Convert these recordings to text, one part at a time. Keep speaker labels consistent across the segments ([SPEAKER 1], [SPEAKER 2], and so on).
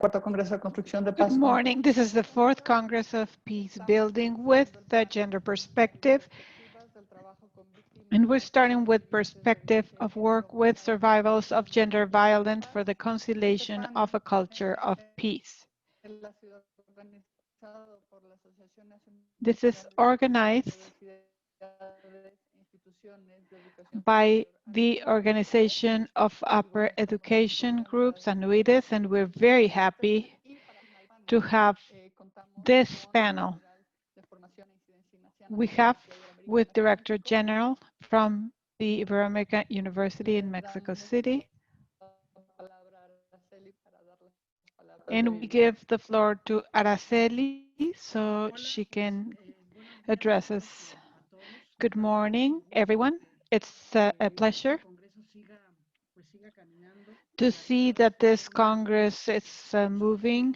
[SPEAKER 1] Good morning. This is the 4th Congress of Peace Building with the gender perspective. And we're starting with perspective of work with survivors of gender violence for the conciliation of a culture of peace. This is organized by the Organization of Upper Education Groups, UNITES, and we're very happy to have this panel. We have with Director General from the Ibero-American University in Mexico City. And we give the floor to Araceli so she can address us. Good morning, everyone. It's a pleasure to see that this Congress is moving.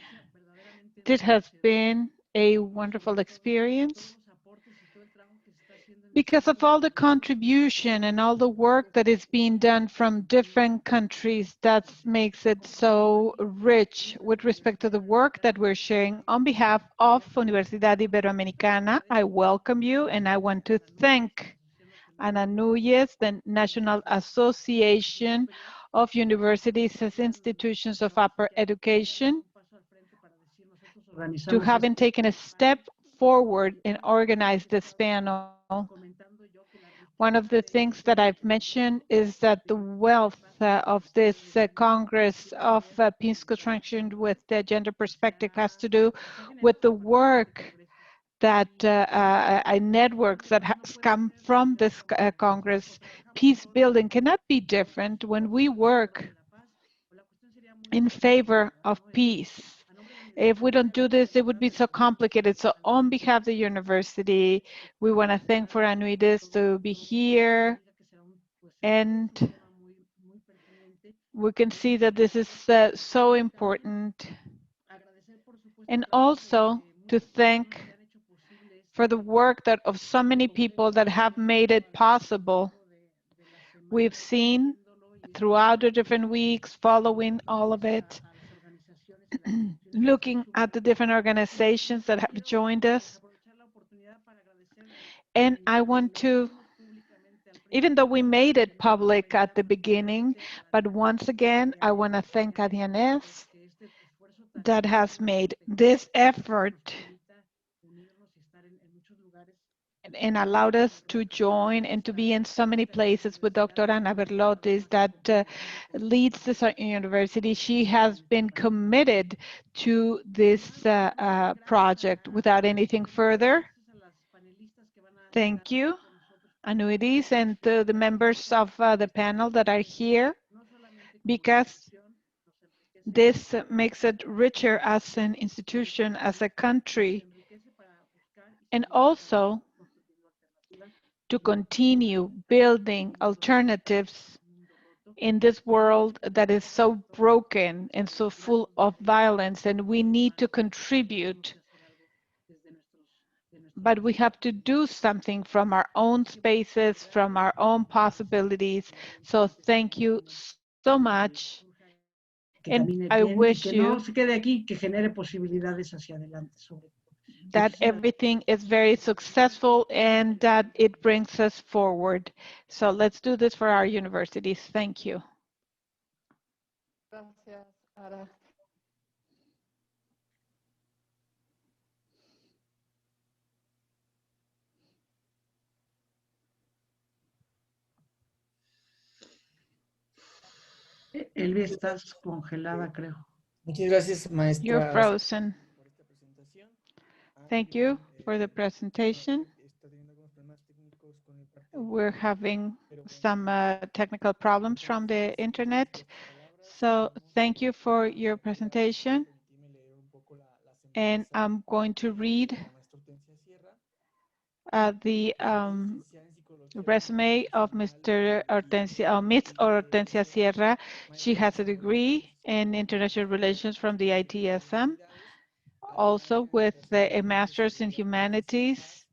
[SPEAKER 1] It has been a wonderful experience because of all the contribution and all the work that is being done from different countries. That makes it so rich with respect to the work that we're sharing. On behalf of Universidad Iberoamericana, I welcome you and I want to thank Ana Núñez, the National Association of Universities as Institutions of Upper Education, to having taken a step forward and organized this panel. One of the things that I've mentioned is that the wealth of this Congress of Peace Construction with the gender perspective has to do with the work that networks that has come from this Congress. Peace building cannot be different when we work in favor of peace. If we don't do this, it would be so complicated. So on behalf of the university, we want to thank for UNITES to be here. And we can see that this is so important. And also to thank for the work that of so many people that have made it possible. We've seen throughout the different weeks, following all of it, looking at the different organizations that have joined us. And I want to, even though we made it public at the beginning, but once again, I want to thank Adianes that has made this effort and allowed us to join and to be in so many places with Dr. Ana Berlotes that leads this university. She has been committed to this project. Without anything further, thank you, Annuities, and to the members of the panel that are here, because this makes it richer as an institution, as a country, and also to continue building alternatives in this world that is so broken and so full of violence, and we need to contribute. But we have to do something from our own spaces, from our own possibilities. So thank you so much. And I wish you that everything is very successful and that it brings us forward. So let's do this for our universities. Thank you.
[SPEAKER 2] Elvia, estás congelada, creo.
[SPEAKER 3] Muchas gracias, maestra.
[SPEAKER 1] You're frozen. Thank you for the presentation. We're having some technical problems from the internet. So thank you for your presentation. And I'm going to read the resume of Ms. Hortensia Sierra. She has a degree in international relations from the ITSM, also with a master's in humanities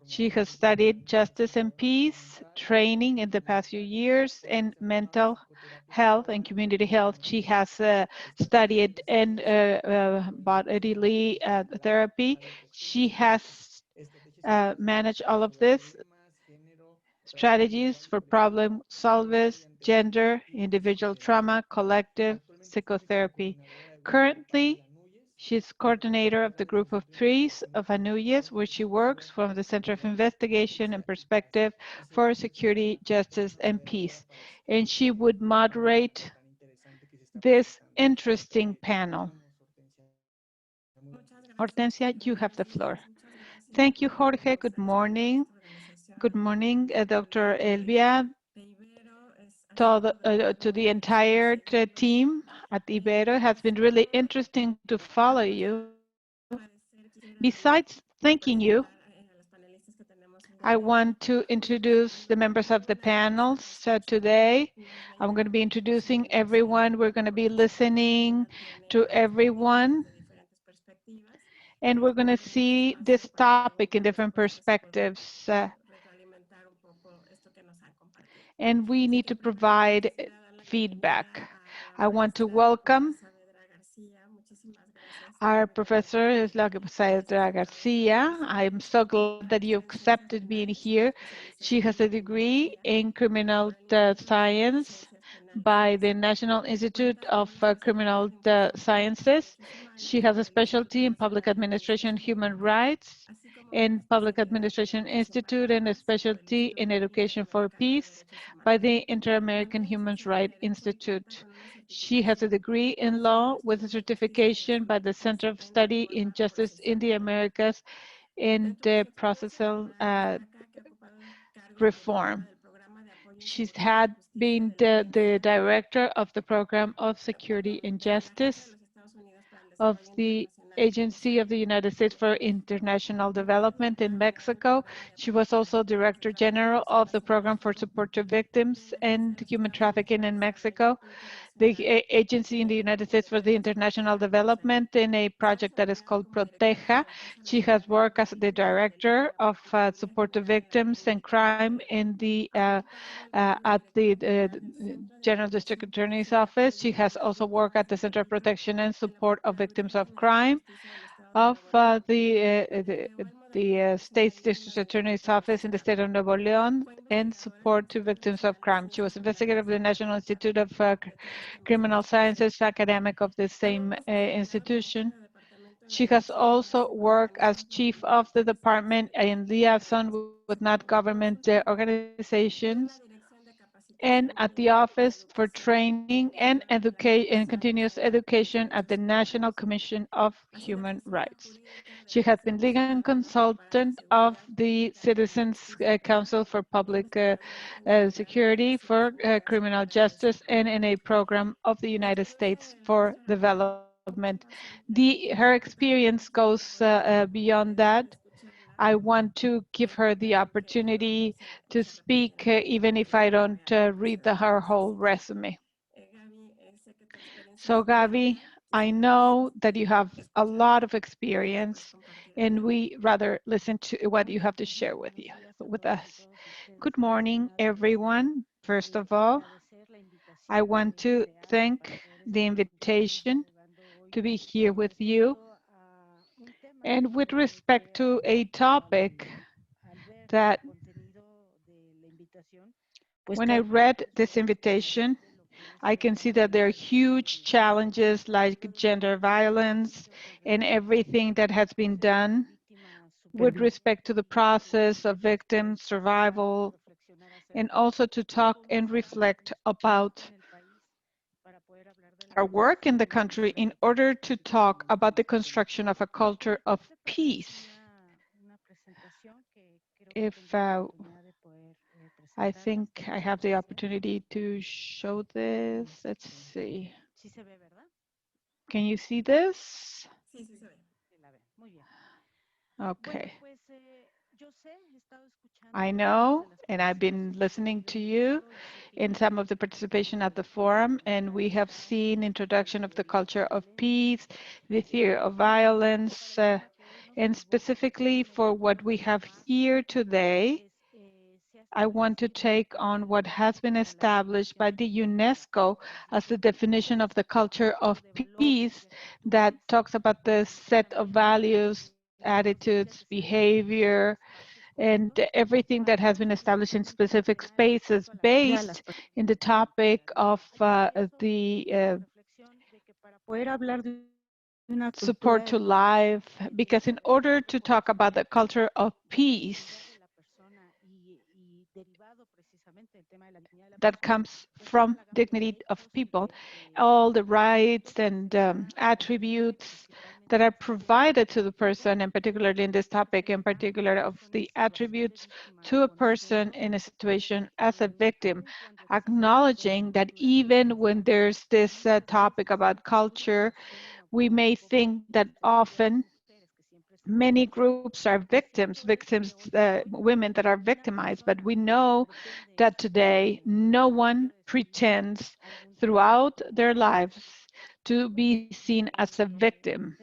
[SPEAKER 1] She has studied justice and peace training in the past few years in mental health and community health. She has studied in bodily therapy. She has managed all of this, strategies for problem solvers, gender, individual trauma, collective psychotherapy. Currently, she's coordinator of the group of priests of Anuyes, where she works from the Center of Investigation and Perspective for Security, Justice, and Peace. And she would moderate this interesting panel. Hortensia, you have the floor. Thank you, Jorge. Good morning. Good morning, Dr. Elvia, to the entire team at Ibero. It has been really interesting to follow you. Besides thanking you, I want to introduce the members of the panels today. I'm going to be introducing everyone. We're going to be listening to everyone. And we're going to see this topic in different perspectives. And we need to provide feedback. I want to welcome our professor is Sandra Garcia. I'm so glad that you accepted being here. She has a degree in criminal science by the National Institute of Criminal Sciences. She has a specialty in public administration and human rights in Public Administration Institute and a specialty in education for peace by the Inter-American Human Rights Institute. She has a degree in law with a certification by the Center of Study in Justice in the Americas in the processal reform. She's had been the director of the Program of Security and Justice of the Agency of the United States for International Development in Mexico. She was also Director General of the Program for Support to Victims and Human Trafficking in Mexico, the agency in the United States for the International Development in a project that is called Ortega. She has worked as the Director of Support to Victims and Crime in the at the General District Attorney's Office. She has also worked at the Center of Protection and Support of Victims of Crime of the State's District Attorney's Office in the state of Nuevo León and support to victims of crime. She was investigator of the National Institute of Criminal Sciences, academic of the same institution. She has also worked as chief of the department in liaison with not-government organizations and at the Office for Training and Continuous Education at the National Commission of Human Rights. She has been legal consultant of the Citizens Council for Public Security for Criminal Justice and in a program of the United States for Development. Her experience goes beyond that. I want to give her the opportunity to speak, even if I don't read her whole resume. So Gabi, I know that you have a lot of experience and we rather listen to what you have to share with us. Good morning, everyone. First of all, I want to thank the invitation to be here with you. And with respect to a topic that when I read this invitation, I can see that there are huge challenges like gender violence and everything that has been done with respect to the process of victim survival, and also to talk and reflect about our work in the country in order to talk about the construction of a culture of peace. If I think I have the opportunity to show this. Let's see. Can you see this? Okay. I know, and I've been listening to you in some of the participation at the forum, and we have seen introduction of the culture of peace, the theory of violence, And specifically for what we have here today, I want to take on what has been established by the UNESCO as the definition of the culture of peace that talks about the set of values, attitudes, behavior, and everything that has been established in specific spaces based in the topic of the support to life, because in order to talk about the culture of peace that comes from dignity of people, all the rights and attributes that are provided to the person, and particularly in this topic, in particular of the attributes to a person in a situation as a victim, acknowledging that even when there's this topic about culture, we may think that often many groups are victims, women that are victimized, but we know that today no one pretends throughout their lives to be seen as a victim.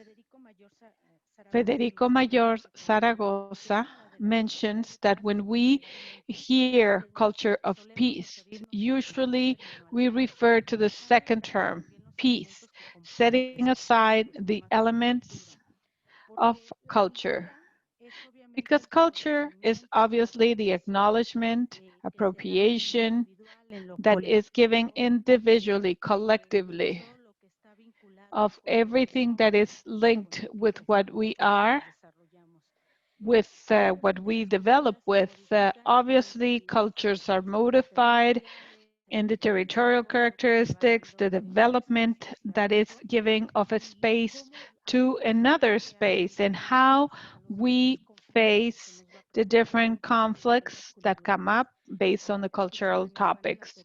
[SPEAKER 1] Federico Mayor Zaragoza mentions that when we hear culture of peace, usually we refer to the second term, peace, setting aside the elements of culture. Because culture is obviously the acknowledgement, appropriation that is given individually, collectively, of everything that is linked with what we are, with what we develop with. Obviously, cultures are modified in the territorial characteristics, the development that is giving of a space to another space, and how we face the different conflicts that come up based on the cultural topics.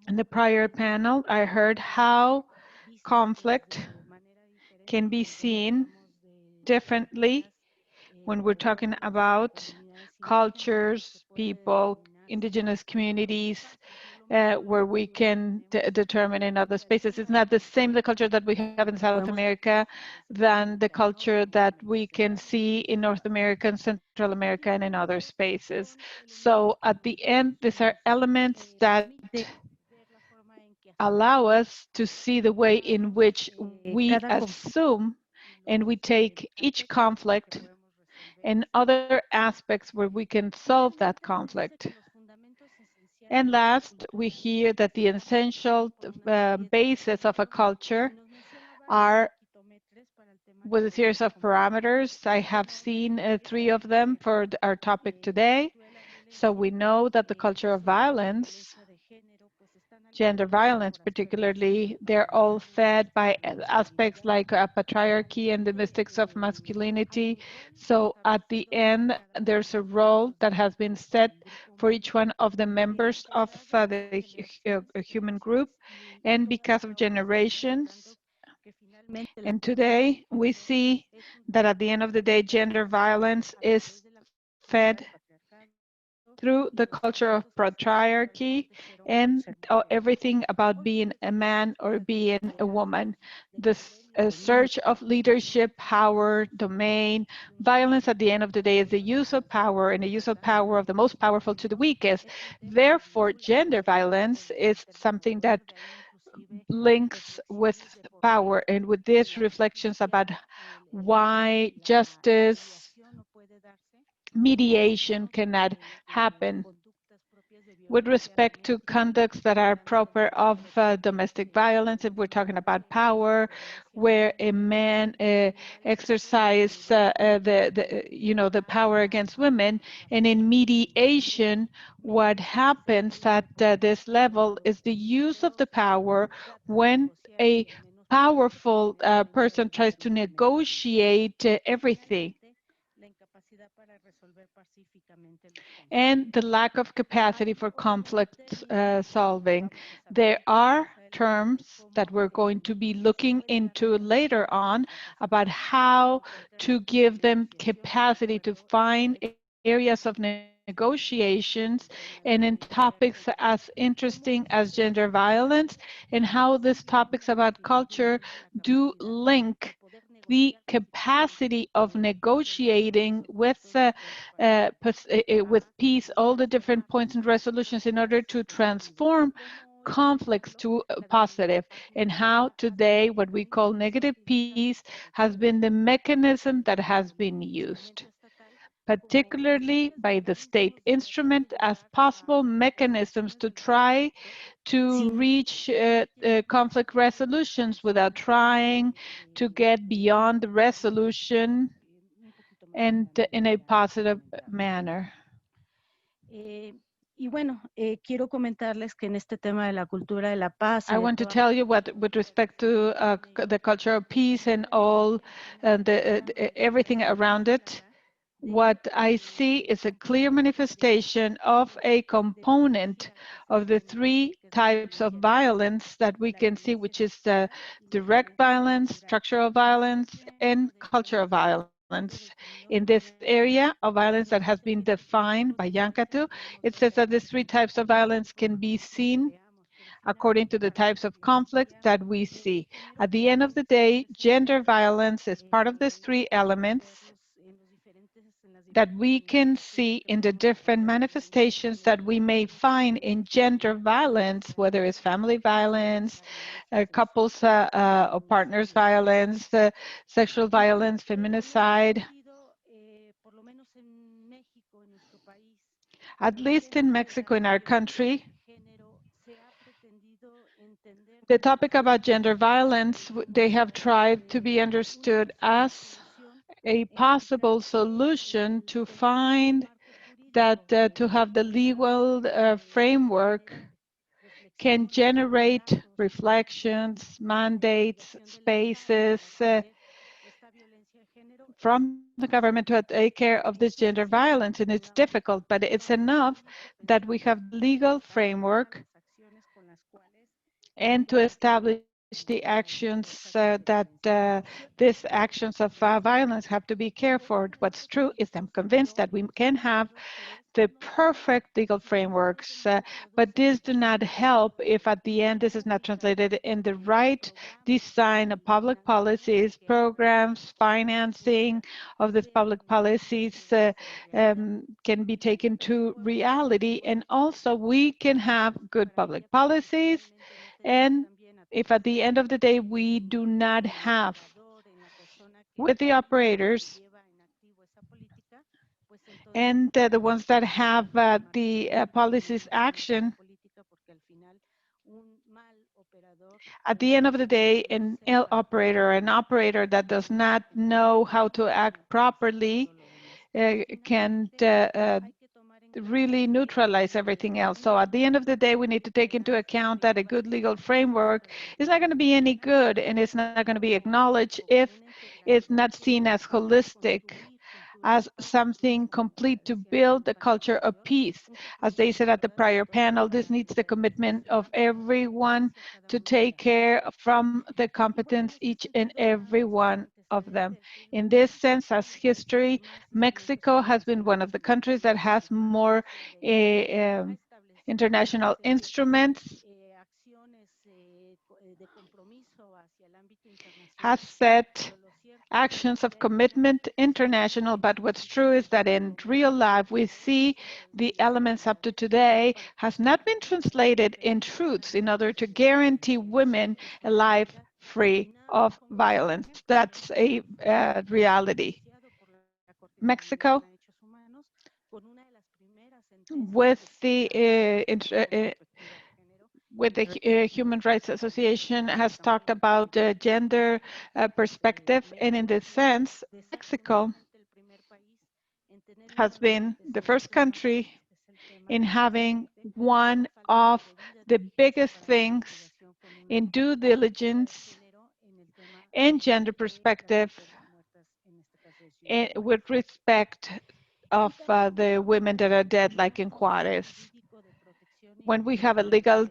[SPEAKER 1] In the prior panel, I heard how conflict can be seen differently when we're talking about cultures, people, indigenous communities, where we can determine in other spaces. It's not the same the culture that we have in South America than the culture that we can see in North America and Central America and in other spaces. So at the end, these are elements that allow us to see the way in which we assume and we take each conflict and other aspects where we can solve that conflict. And last, we hear that the essential basis of a culture are with a series of parameters. I have seen 3 of them for our topic today. So we know that the culture of violence, gender violence particularly, they're all fed by aspects like patriarchy and the mystics of masculinity. So at the end, there's a role that has been set for each one of the members of the human group. And because of generations, and today we see that at the end of the day, gender violence is fed through the culture of patriarchy and everything about being a man or being a woman. The search of leadership, power, domain, violence at the end of the day is the use of power and the use of power of the most powerful to the weakest. Therefore, gender violence is something that links with power, and with these reflections about why justice, mediation cannot happen with respect to conducts that are proper of domestic violence. If we're talking about power, where a man exercises the power against women, and in mediation, what happens at this level is the use of the power when a powerful person tries to negotiate everything, and the lack of capacity for conflict solving. There are terms that we're going to be looking into later on about how to give them capacity to find areas of negotiations and in topics as interesting as gender violence, and how these topics about culture do link the capacity of negotiating with peace all the different points and resolutions in order to transform conflicts to positive, and how today what we call negative peace has been the mechanism that has been used, particularly by the state instrument, as possible mechanisms to try to reach conflict resolutions without trying to get beyond the resolution and in a positive manner.
[SPEAKER 4] Y bueno, quiero comentarles que en este tema de la cultura de la paz.
[SPEAKER 1] I want to tell you what, with respect to the culture of peace and all everything around it, what I see is a clear manifestation of a component of the three types of violence that we can see, which is the direct violence, structural violence, and cultural violence. In this area of violence that has been defined by Yankatu, it says that these three types of violence can be seen according to the types of conflict that we see. At the end of the day, gender violence is part of these three elements that we can see in the different manifestations that we may find in gender violence, whether it's family violence, couples or partners violence, sexual violence, feminicide. At least in Mexico, in our country, the topic about gender violence, they have tried to be understood as a possible solution to find that to have the legal framework can generate reflections, mandates, spaces from the government to take care of this gender violence. And it's difficult, but it's enough that we have the legal framework and to establish the actions these actions of violence have to be cared for. What's true is I'm convinced that we can have the perfect legal frameworks, but this do not help if at the end this is not translated in the right design of public policies, programs, financing of these public policies can be taken to reality. And also we can have good public policies, and if at the end of the day we do not have with the operators and the ones that have the policies action, at the end of the day, an ill operator, an operator that does not know how to act properly can really neutralize everything else. So at the end of the day, we need to take into account that a good legal framework is not going to be any good, and it's not going to be acknowledged if it's not seen as holistic, as something complete to build the culture of peace. As they said at the prior panel, this needs the commitment of everyone to take care from the competence each and every one of them. In this sense, as history, Mexico has been one of the countries that has more international instruments, has set actions of commitment international, but what's true is that in real life we see the elements up to today has not been translated in truths in order to guarantee women a life free of violence. That's a reality. Mexico, with the Human Rights Association, has talked about the gender perspective, and in this sense, Mexico has been the first country in having one of the biggest things in due diligence and gender perspective with respect of the women that are dead, like in Juarez. When we have a legal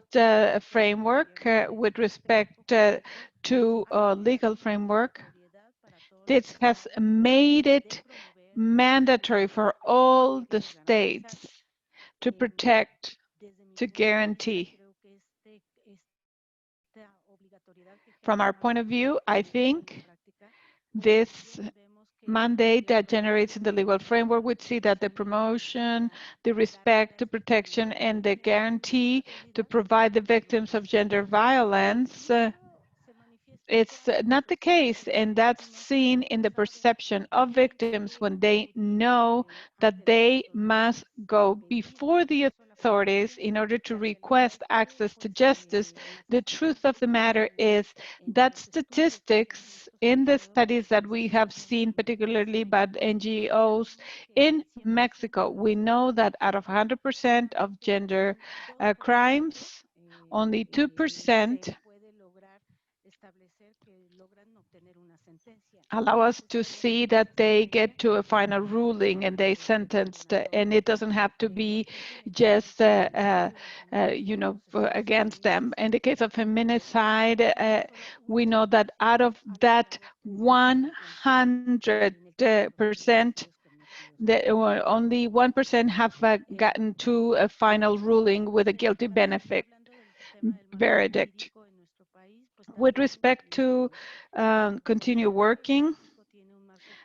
[SPEAKER 1] framework with respect to legal framework, this has made it mandatory for all the states to protect, to guarantee. From our point of view, I think this mandate that generates in the legal framework, we see that the promotion, the respect, the protection, and the guarantee to provide the victims of gender violence, it's not the case, and that's seen in the perception of victims when they know that they must go before the authorities in order to request access to justice. The truth of the matter is that statistics in the studies that we have seen, particularly by NGOs in Mexico, we know that out of 100% of gender crimes, only 2% allow us to see that they get to a final ruling and they sentenced, and it doesn't have to be just, against them. In the case of feminicide, we know that out of that 100%, only 1% have gotten to a final ruling with a guilty benefit verdict. With respect to continue working,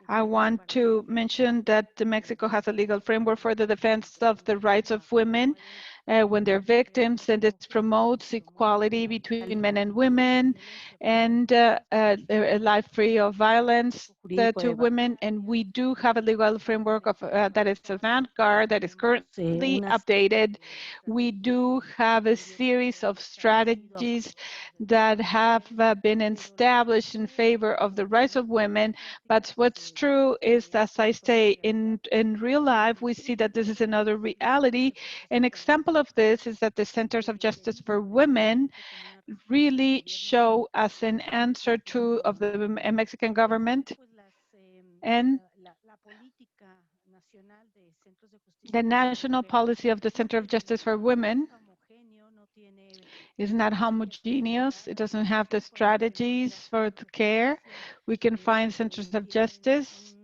[SPEAKER 1] I want to mention that Mexico has a legal framework for the defense of the rights of women when they're victims, and this promotes equality between men and women and a life free of violence to women. And we do have a legal framework of that is avant-garde, that is currently updated. We do have a series of strategies that have been established in favor of the rights of women. But what's true is, as I say, in real life, we see that this is another reality. An example of this is that the Centers of Justice for Women really show as an answer to of the Mexican government, and the national policy of the Center of Justice for Women is not homogeneous. It doesn't have the strategies for the care. We can find centers of justice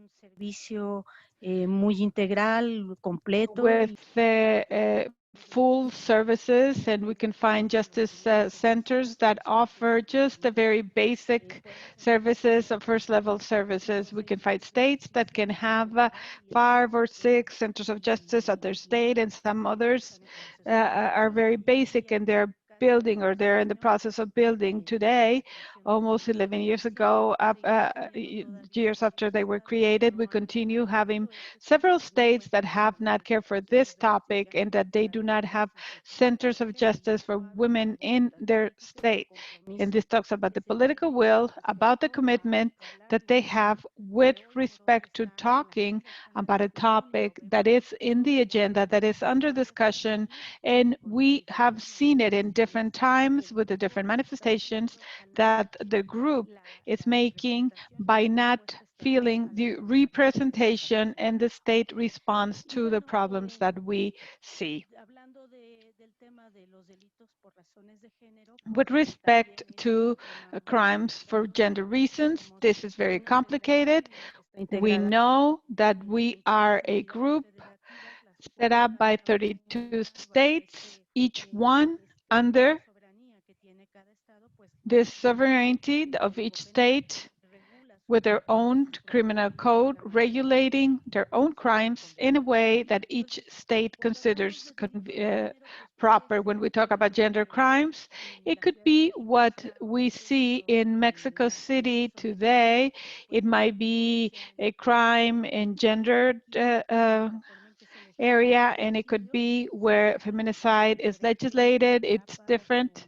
[SPEAKER 4] muy integral, completo.
[SPEAKER 1] With full services, and we can find justice centers that offer just the very basic services of first level services. We can find states that can have 5 or 6 centers of justice at their state, and some others are very basic and they're building, or they're in the process of building today. Almost 11 years ago, years after they were created, we continue having several states that have not cared for this topic and that they do not have centers of justice for women in their state. And this talks about the political will, about the commitment that they have with respect to talking about a topic that is in the agenda, that is under discussion. And we have seen it in different times with the different manifestations that the group is making by not feeling the representation and the state response to the problems that we see. With respect to crimes for gender reasons, this is very complicated. We know that we are a group set up by 32 states, each one under the sovereignty of each state, with their own criminal code regulating their own crimes in a way that each state considers proper. When we talk about gender crimes, it could be what we see in Mexico City today. It might be a crime in gender area, and it could be where feminicide is legislated. It's different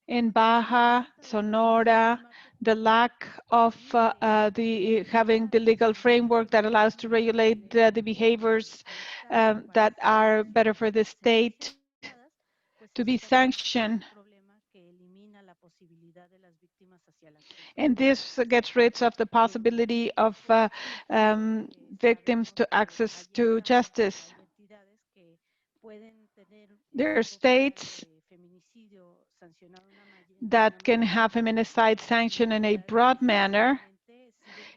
[SPEAKER 1] in Baja, Sonora. The lack of having the legal framework that allows to regulate the behaviors that are better for the state to be sanctioned. And this gets rid of the possibility of victims to access to justice. There are states that can have feminicide sanctioned in a broad manner,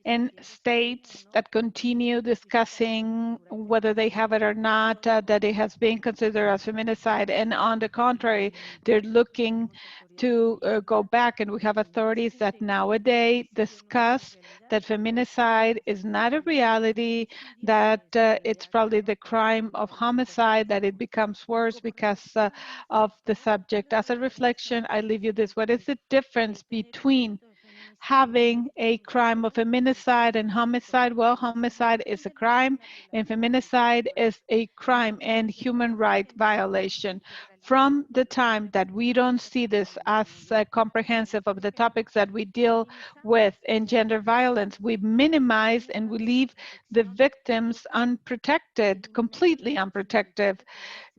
[SPEAKER 1] and states that continue discussing whether they have it or not, that it has been considered as feminicide, and on the contrary, they're looking to go back, and we have authorities that nowadays discuss that feminicide is not a reality, that it's probably the crime of homicide, that it becomes worse because of the subject. As a reflection, I leave you this. What is the difference between having a crime of feminicide and homicide? Well, homicide is a crime and feminicide is a crime and human right violation. From the time that we don't see this as comprehensive of the topics that we deal with in gender violence, we minimize and we leave the victims unprotected, completely unprotected,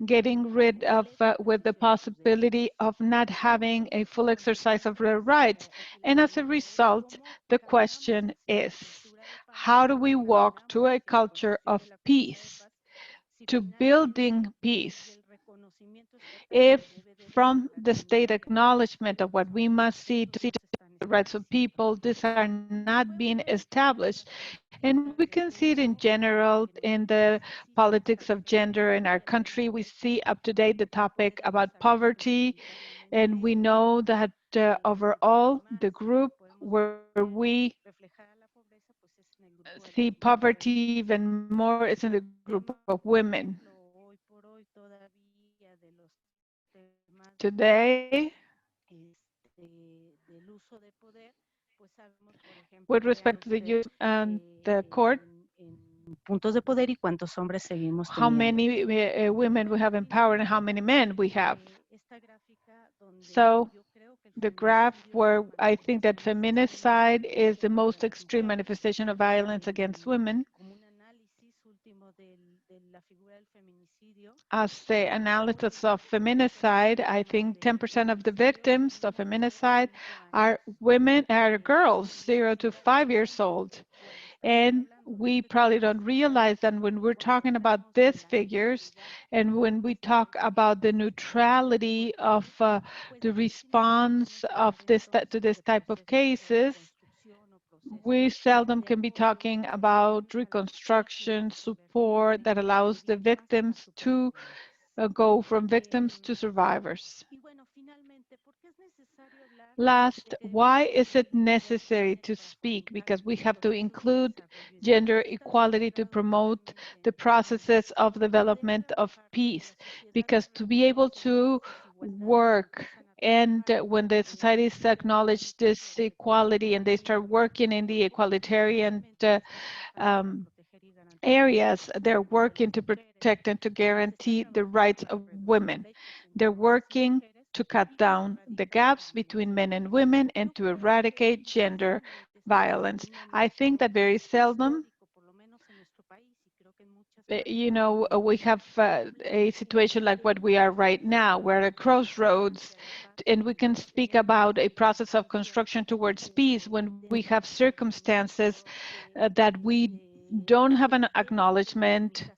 [SPEAKER 1] getting rid of, with the possibility of not having a full exercise of their rights. And as a result, the question is, how do we walk to a culture of peace, to building peace, if from the state acknowledgement of what we must see to the rights of people, these are not being established? And we can see it in general in the politics of gender in our country. We see up to date the topic about poverty, and we know that overall the group where we see poverty even more is in the group of women. Today, with respect to the use and the court,
[SPEAKER 4] puntos de poder y cuántos hombres seguimos
[SPEAKER 1] how
[SPEAKER 4] teniendo.
[SPEAKER 1] many women we have in power and how many men we have. So the graph where I think that feminicide is the most extreme manifestation of violence against women, as the analysis of feminicide, I think 10% of the victims of feminicide are women, are girls, 0 to 5 years old. And we probably don't realize that when we're talking about these figures and when we talk about the neutrality of the response of this to this type of cases, we seldom can be talking about reconstruction support that allows the victims to go from victims to survivors. Last, why is it necessary to speak? Because we have to include gender equality to promote the processes of development of peace. Because to be able to work, and when the societies acknowledge this equality and they start working in the egalitarian areas, they're working to protect and to guarantee the rights of women. They're working to cut down the gaps between men and women and to eradicate gender violence. I think that very seldom, you know, we have a situation like what we are right now. We're at a crossroads, and we can speak about a process of construction towards peace when we have circumstances that we don't have an acknowledgement,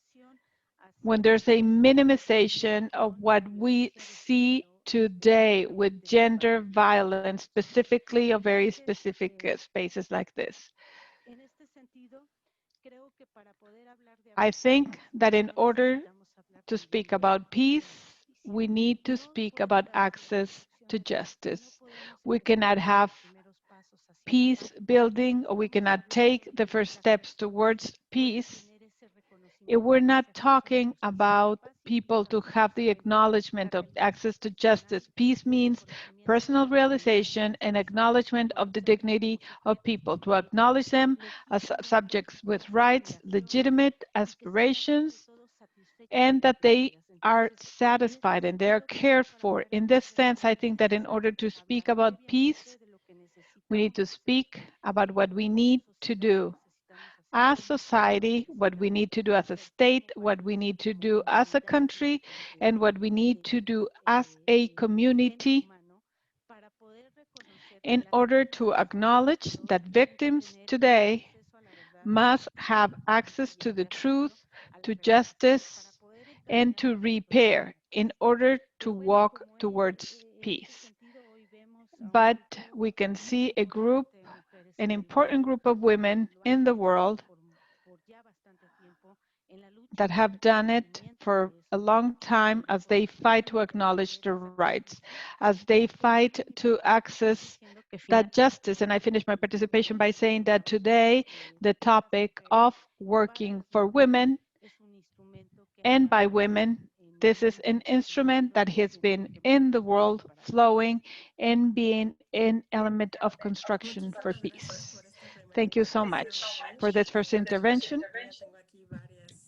[SPEAKER 1] when there's a minimization of what we see today with gender violence, specifically of very specific spaces like this. I think that in order to speak about peace, we need to speak about access to justice. We cannot have peace building, or we cannot take the first steps towards peace if we're not talking about people to have the acknowledgement of access to justice. Peace means personal realization and acknowledgement of the dignity of people, to acknowledge them as subjects with rights, legitimate aspirations, and that they are satisfied and they are cared for. In this sense, I think that in order to speak about peace, we need to speak about what we need to do as society, what we need to do as a state, what we need to do as a country, and what we need to do as a community in order to acknowledge that victims today must have access to the truth, to justice, and to repair in order to walk towards peace. But we can see a group an important group of women in the world that have done it for a long time as they fight to acknowledge their rights, as they fight to access that justice. And I finish my participation by saying that today, the topic of working for women and by women, this is an instrument that has been in the world flowing and being an element of construction for peace. Thank you so much for this first intervention.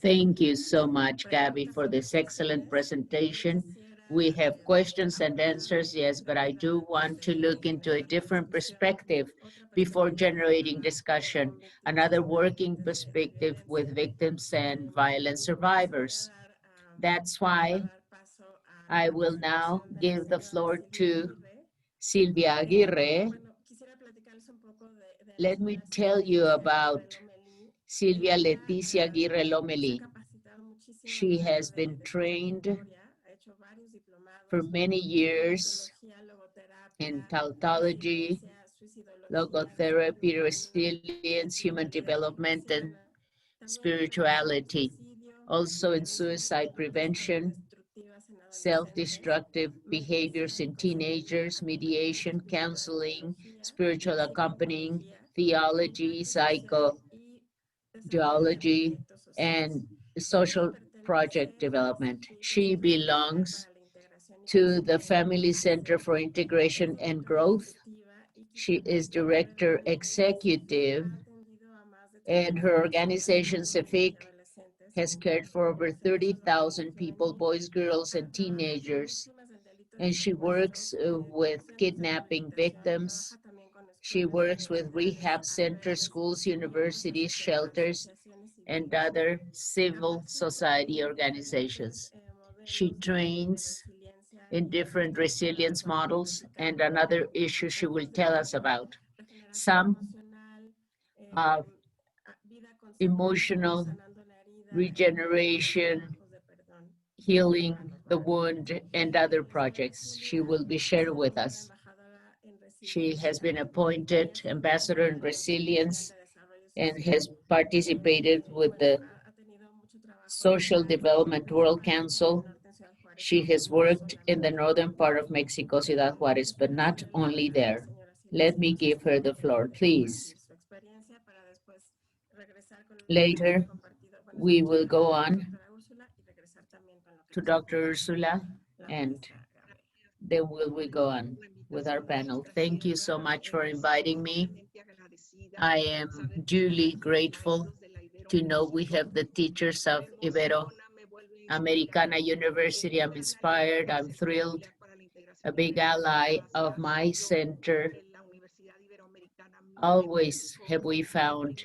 [SPEAKER 5] Thank you so much, Gabby, for this excellent presentation. We have questions and answers, yes, but I do want to look into a different perspective before generating discussion, another working perspective with victims and violence survivors. That's why I will now give the floor to Silvia Aguirre. Let me tell you about Silvia Leticia Aguirre Lomeli. She has been trained for many years in tautology, logotherapy, resilience, human development, and spirituality. Also in suicide prevention, self-destructive behaviors in teenagers, mediation, counseling, spiritual accompanying, theology, psychogeology, and social project development. She belongs to the Family Center for Integration and Growth. She is director executive, and her organization, CEFIC, has cared for over 30,000 people, boys, girls, and teenagers. And she works with kidnapping victims. She works with rehab centers, schools, universities, shelters, and other civil society organizations. She trains in different resilience models, and another issue she will tell us about. Some of emotional regeneration, healing the wound, and other projects she will be sharing with us. She has been appointed Ambassador in Resilience and has participated with the Social Development World Council. She has worked in the northern part of Mexico, Ciudad Juarez, but not only there. Let me give her the floor, please. Later, we will go on to Dr. Ursula, and then we go on with our panel. Thank you so much for inviting me. I am duly grateful to know we have the teachers of Ibero-Americana University. I'm inspired, I'm thrilled, a big ally of my center. Always have we found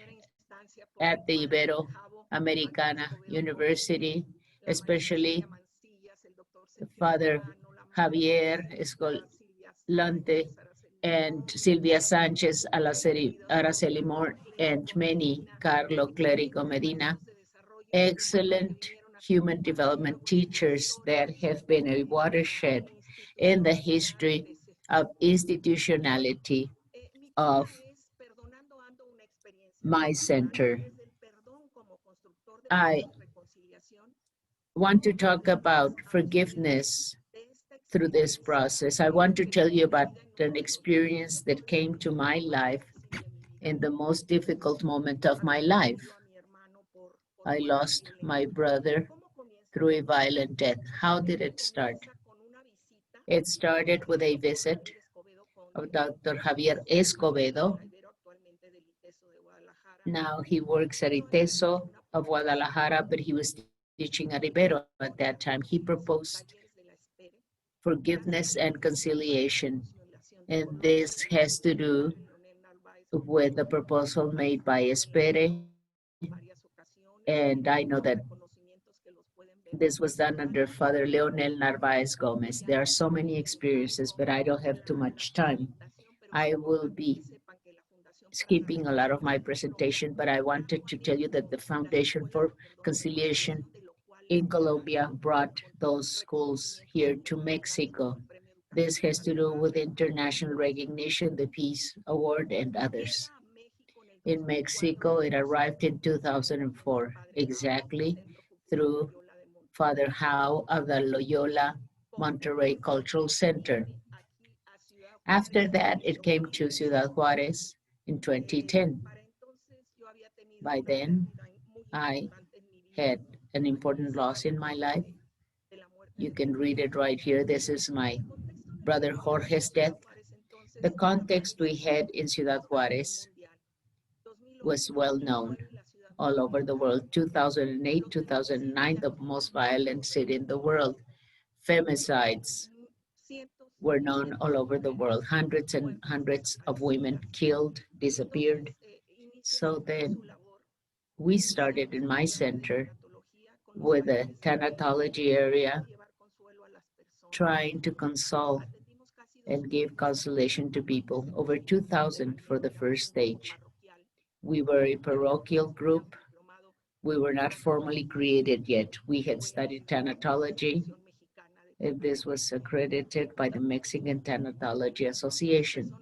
[SPEAKER 5] at the Ibero-Americana University, especially Father Javier Escalante and Silvia Sanchez Araceli Moore and many, Carlo Clerico Medina, excellent human development teachers that have been a watershed in the history of institutionality of my center. I want to talk about forgiveness through this process. I want to tell you about an experience that came to my life in the most difficult moment of my life. I lost my brother through a violent death. How did it start? It started with a visit of Dr. Javier Escobedo. Now he works at ITESO of Guadalajara, but he was teaching at Ibero at that time. He proposed forgiveness and conciliation. And this has to do with the proposal made by Espere. And I know that this was done under Father Leonel Narvaez Gomez. There are so many experiences, but I don't have too much time. I will be skipping a lot of my presentation, but I wanted to tell you that the Foundation for Conciliation in Colombia brought those schools here to Mexico. This has to do with international recognition, the Peace Award, and others. in Mexico. It arrived in 2004, exactly through Father Howe of the Loyola Monterrey Cultural Center. After that, it came to Ciudad Juarez in 2010. By then, I had an important loss in my life. You can read it right here. This is my brother Jorge's death. The context we had in Ciudad Juarez was well known all over the world. 2008, 2009, the most violent city in the world. Femicides were known all over the world. Hundreds and hundreds of women killed, disappeared. So then we started in my center with a thanatology area, trying to console and give consolation to people. Over 2,000 for the first stage. We were a parochial group. We were not formally created yet. We had studied thanatology, and this was accredited by the Mexican Thanatology Association.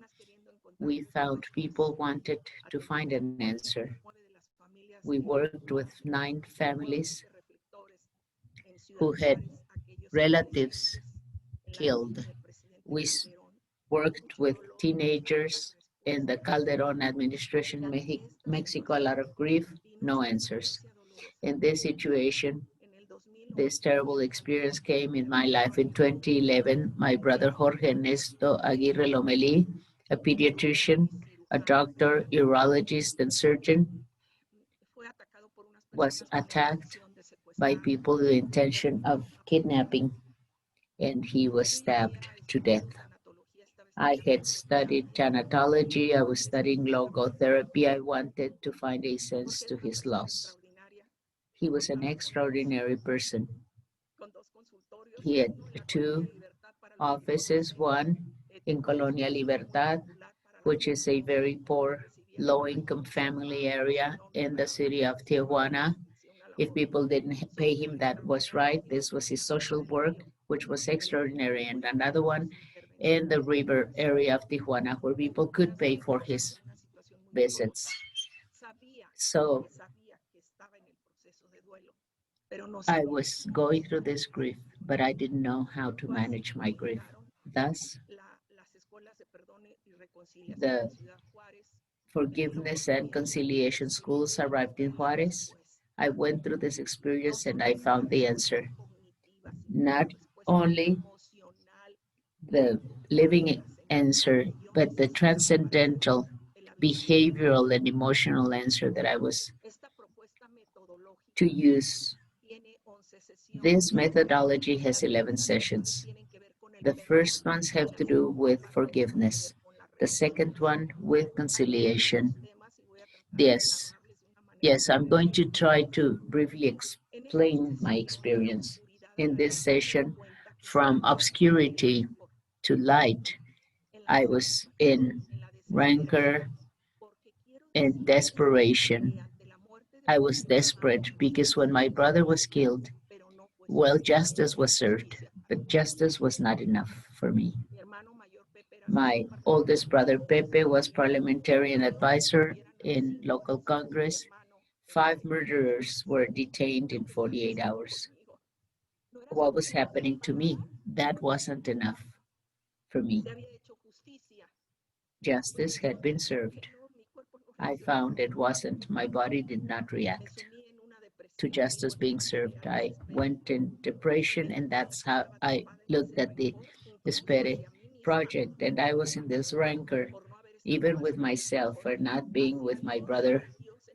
[SPEAKER 5] We found people wanted to find an answer. We worked with 9 families who had relatives killed. We worked with teenagers in the Calderon administration, Mexico, a lot of grief, no answers. In this situation, this terrible experience came in my life in 2011. My brother Jorge Ernesto Aguirre Lomelí, a pediatrician, a doctor, urologist, and surgeon, was attacked by people with the intention of kidnapping, and he was stabbed to death. I had studied thanatology. I was studying logotherapy. I wanted to find a sense to his loss. He was an extraordinary person. He had 2 offices, one in Colonia Libertad, which is a very poor, low-income family area in the city of Tijuana. If people didn't pay him, that was right. This was his social work, which was extraordinary. And another one in the river area of Tijuana, where people could pay for his visits. So I was going through this grief, but I didn't know how to manage my grief. Thus, the forgiveness and conciliation schools arrived in Juarez. I went through this experience and I found the answer. Not only the living answer, but the transcendental, behavioral, and emotional answer that I was to use. This methodology has 11 sessions. The first ones have to do with forgiveness. The second one with conciliation. Yes, I'm going to try to briefly explain my experience in this session from obscurity to light. I was in rancor and desperation. I was desperate because when my brother was killed, well, justice was served, but justice was not enough for me. My oldest brother, Pepe, was parliamentarian advisor in local Congress. 5 murderers were detained in 48 hours. What was happening to me? That wasn't enough for me. Justice had been served. I found it wasn't. My body did not react to justice being served. I went in depression, and that's how I looked at the Espere project. And I was in this rancor, even with myself, for not being with my brother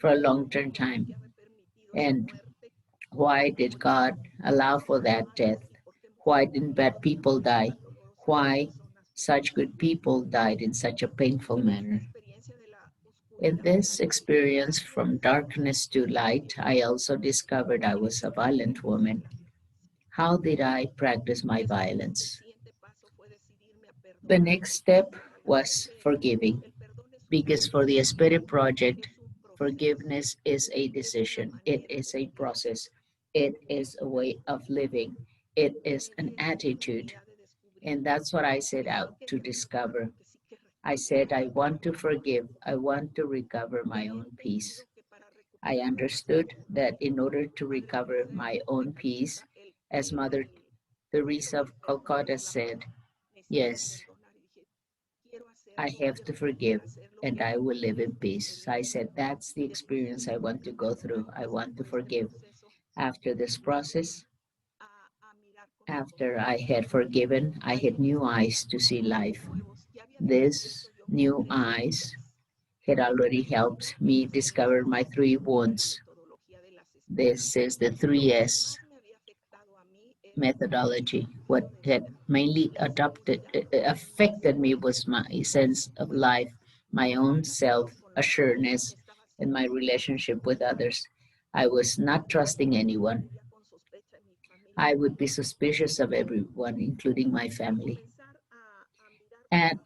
[SPEAKER 5] for a long-term time. And why did God allow for that death? Why didn't bad people die? Why such good people died in such a painful manner? In this experience from darkness to light, I also discovered I was a violent woman. How did I practice my violence? The next step was forgiving, because for the Espere Project, forgiveness is a decision. It is a process. It is a way of living. It is an attitude. And that's what I set out to discover. I said, I want to forgive. I want to recover my own peace. I understood that in order to recover my own peace, as Mother Teresa of Calcutta said, yes, I have to forgive and I will live in peace. So I said, that's the experience I want to go through. I want to forgive. After this process, after I had forgiven, I had new eyes to see life. These new eyes had already helped me discover my three wounds. This is the 3S methodology. What had mainly affected me was my sense of life, my own self-assuredness, and my relationship with others. I was not trusting anyone. I would be suspicious of everyone, including my family. At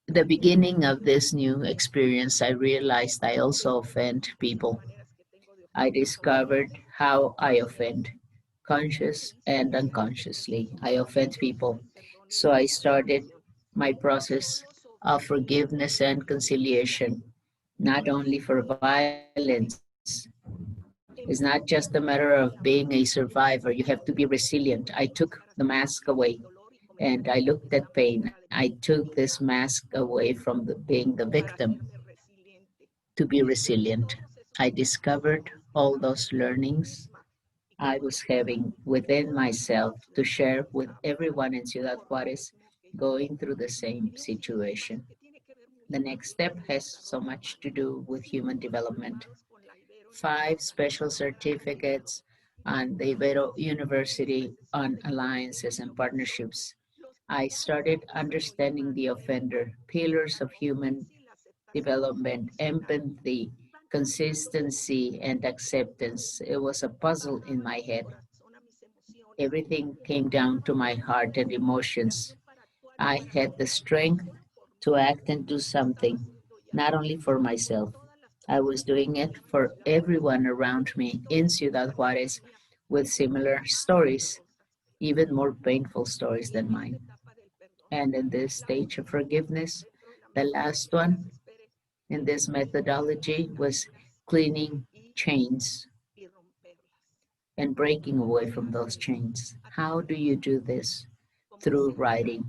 [SPEAKER 5] the beginning of this new experience, I realized I also offend people. I discovered how I offend, conscious and unconsciously. I offend people. So I started my process of forgiveness and conciliation, not only for violence. It's not just a matter of being a survivor. You have to be resilient. I took the mask away and I looked at pain. I took this mask away from being the victim to be resilient. I discovered all those learnings I was having within myself to share with everyone in Ciudad Juarez going through the same situation. The next step has so much to do with human development. 5 special certificates on the Ibero University on alliances and partnerships. I started understanding the offender, pillars of human development, empathy, consistency, and acceptance. It was a puzzle in my head. Everything came down to my heart and emotions. I had the strength to act and do something, not only for myself. I was doing it for everyone around me in Ciudad Juarez with similar stories, even more painful stories than mine. And in this stage of forgiveness, the last one in this methodology was cleaning chains and breaking away from those chains. How do you do this? Through writing.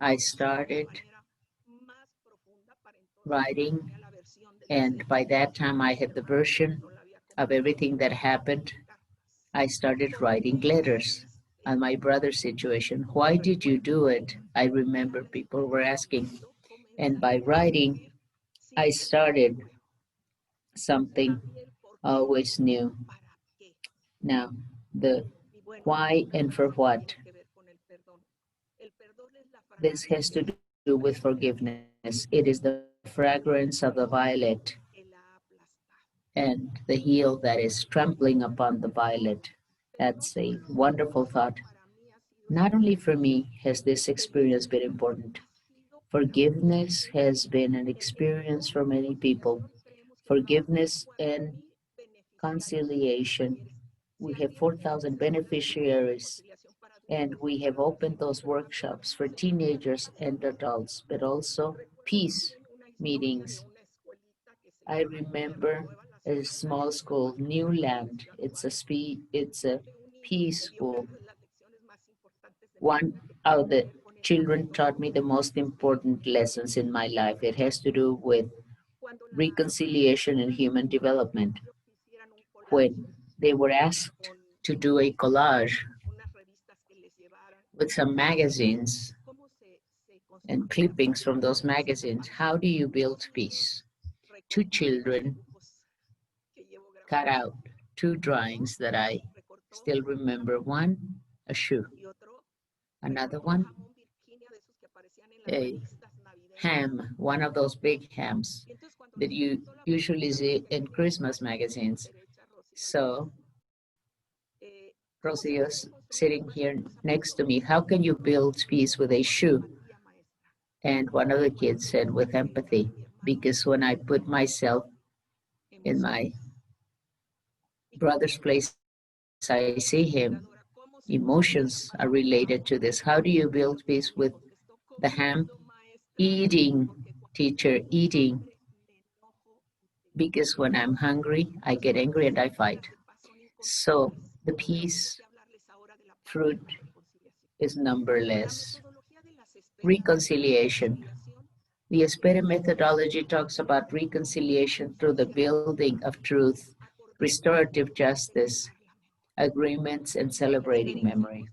[SPEAKER 5] I started writing, and by that time I had the version of everything that happened. I started writing letters on my brother's situation. Why did you do it? I remember people were asking. And by writing, I started something always new. Now, the why and for what. This has to do with forgiveness. It is the fragrance of the violet and the heel that is trampling upon the violet. That's a wonderful thought. Not only for me has this experience been important. Forgiveness has been an experience for many people. Forgiveness and conciliation. We have 4,000 beneficiaries, and we have opened those workshops for teenagers and adults, but also peace meetings. I remember a small school, New Land. It's a peace school. One of the children taught me the most important lessons in my life. It has to do with reconciliation and human development. When they were asked to do a collage with some magazines and clippings from those magazines, how do you build peace? 2 children cut out 2 drawings that I still remember. One, a shoe. Another one, a ham, one of those big hams that you usually see in Christmas magazines. So Rosie is sitting here next to me. How can you build peace with a shoe? And one of the kids said, with empathy, because when I put myself in my brother's place, I see him. Emotions are related to this. How do you build peace with the ham? Eating, teacher, eating. Because when I'm hungry, I get angry and I fight. So the peace fruit is numberless. Reconciliation. The Espere methodology talks about reconciliation through the building of truth, restorative justice, agreements, and celebrating memory.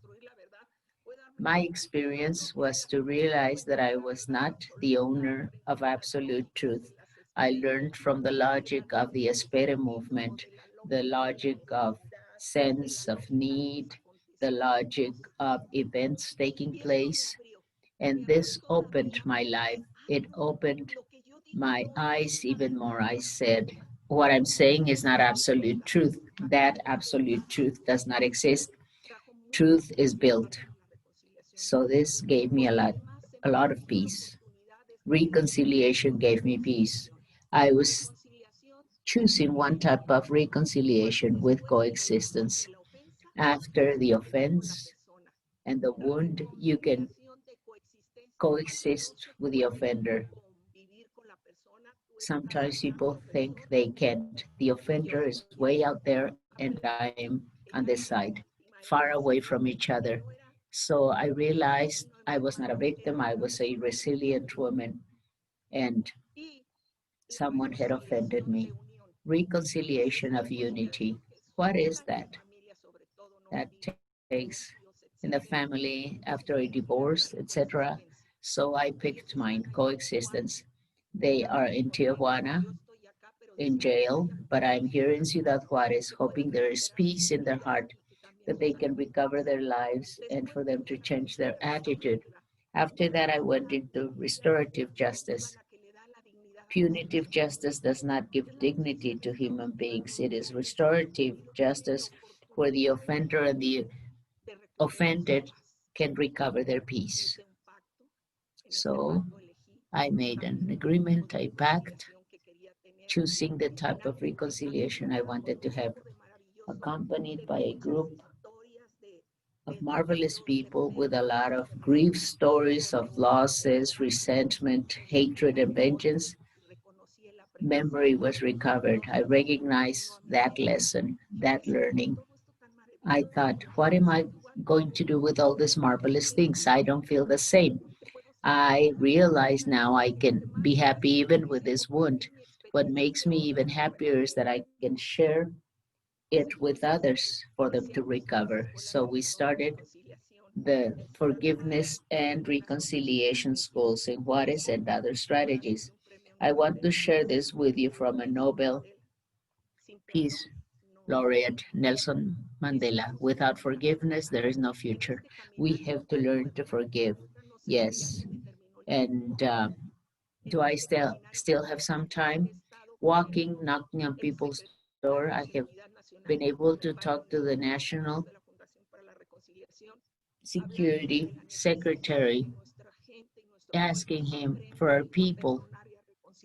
[SPEAKER 5] My experience was to realize that I was not the owner of absolute truth. I learned from the logic of the Espere movement, the logic of sense of need, the logic of events taking place, and this opened my life. It opened my eyes even more. I said, what I'm saying is not absolute truth. That absolute truth does not exist. Truth is built. So this gave me a lot of peace. Reconciliation gave me peace. I was choosing one type of reconciliation with coexistence. After the offense and the wound, you can coexist with the offender. Sometimes people think they can't. The offender is way out there and I am on this side, far away from each other. So I realized I was not a victim, I was a resilient woman, and someone had offended me. Reconciliation of unity. What is that? That takes in the family after a divorce, etc. So I picked mine, coexistence. They are in Tijuana, in jail, but I'm here in Ciudad Juarez, hoping there is peace in their heart, that they can recover their lives and for them to change their attitude. After that, I went into restorative justice. Punitive justice does not give dignity to human beings. It is restorative justice where the offender and the offended can recover their peace. So I made an agreement, I packed, choosing the type of reconciliation I wanted to have, accompanied by a group of marvelous people with a lot of grief stories of losses, resentment, hatred, and vengeance. Memory was recovered. I recognized that lesson, that learning. I thought, what am I going to do with all these marvelous things? I don't feel the same. I realize now I can be happy even with this wound. What makes me even happier is that I can share it with others for them to recover. So we started the forgiveness and reconciliation schools in Juarez and other strategies. I want to share this with you from a Nobel Peace Laureate Nelson Mandela. Without forgiveness, there is no future. We have to learn to forgive. Yes. And do I still have some time? Walking, knocking on people's door. I have been able to talk to the National Security Secretary, asking him for our people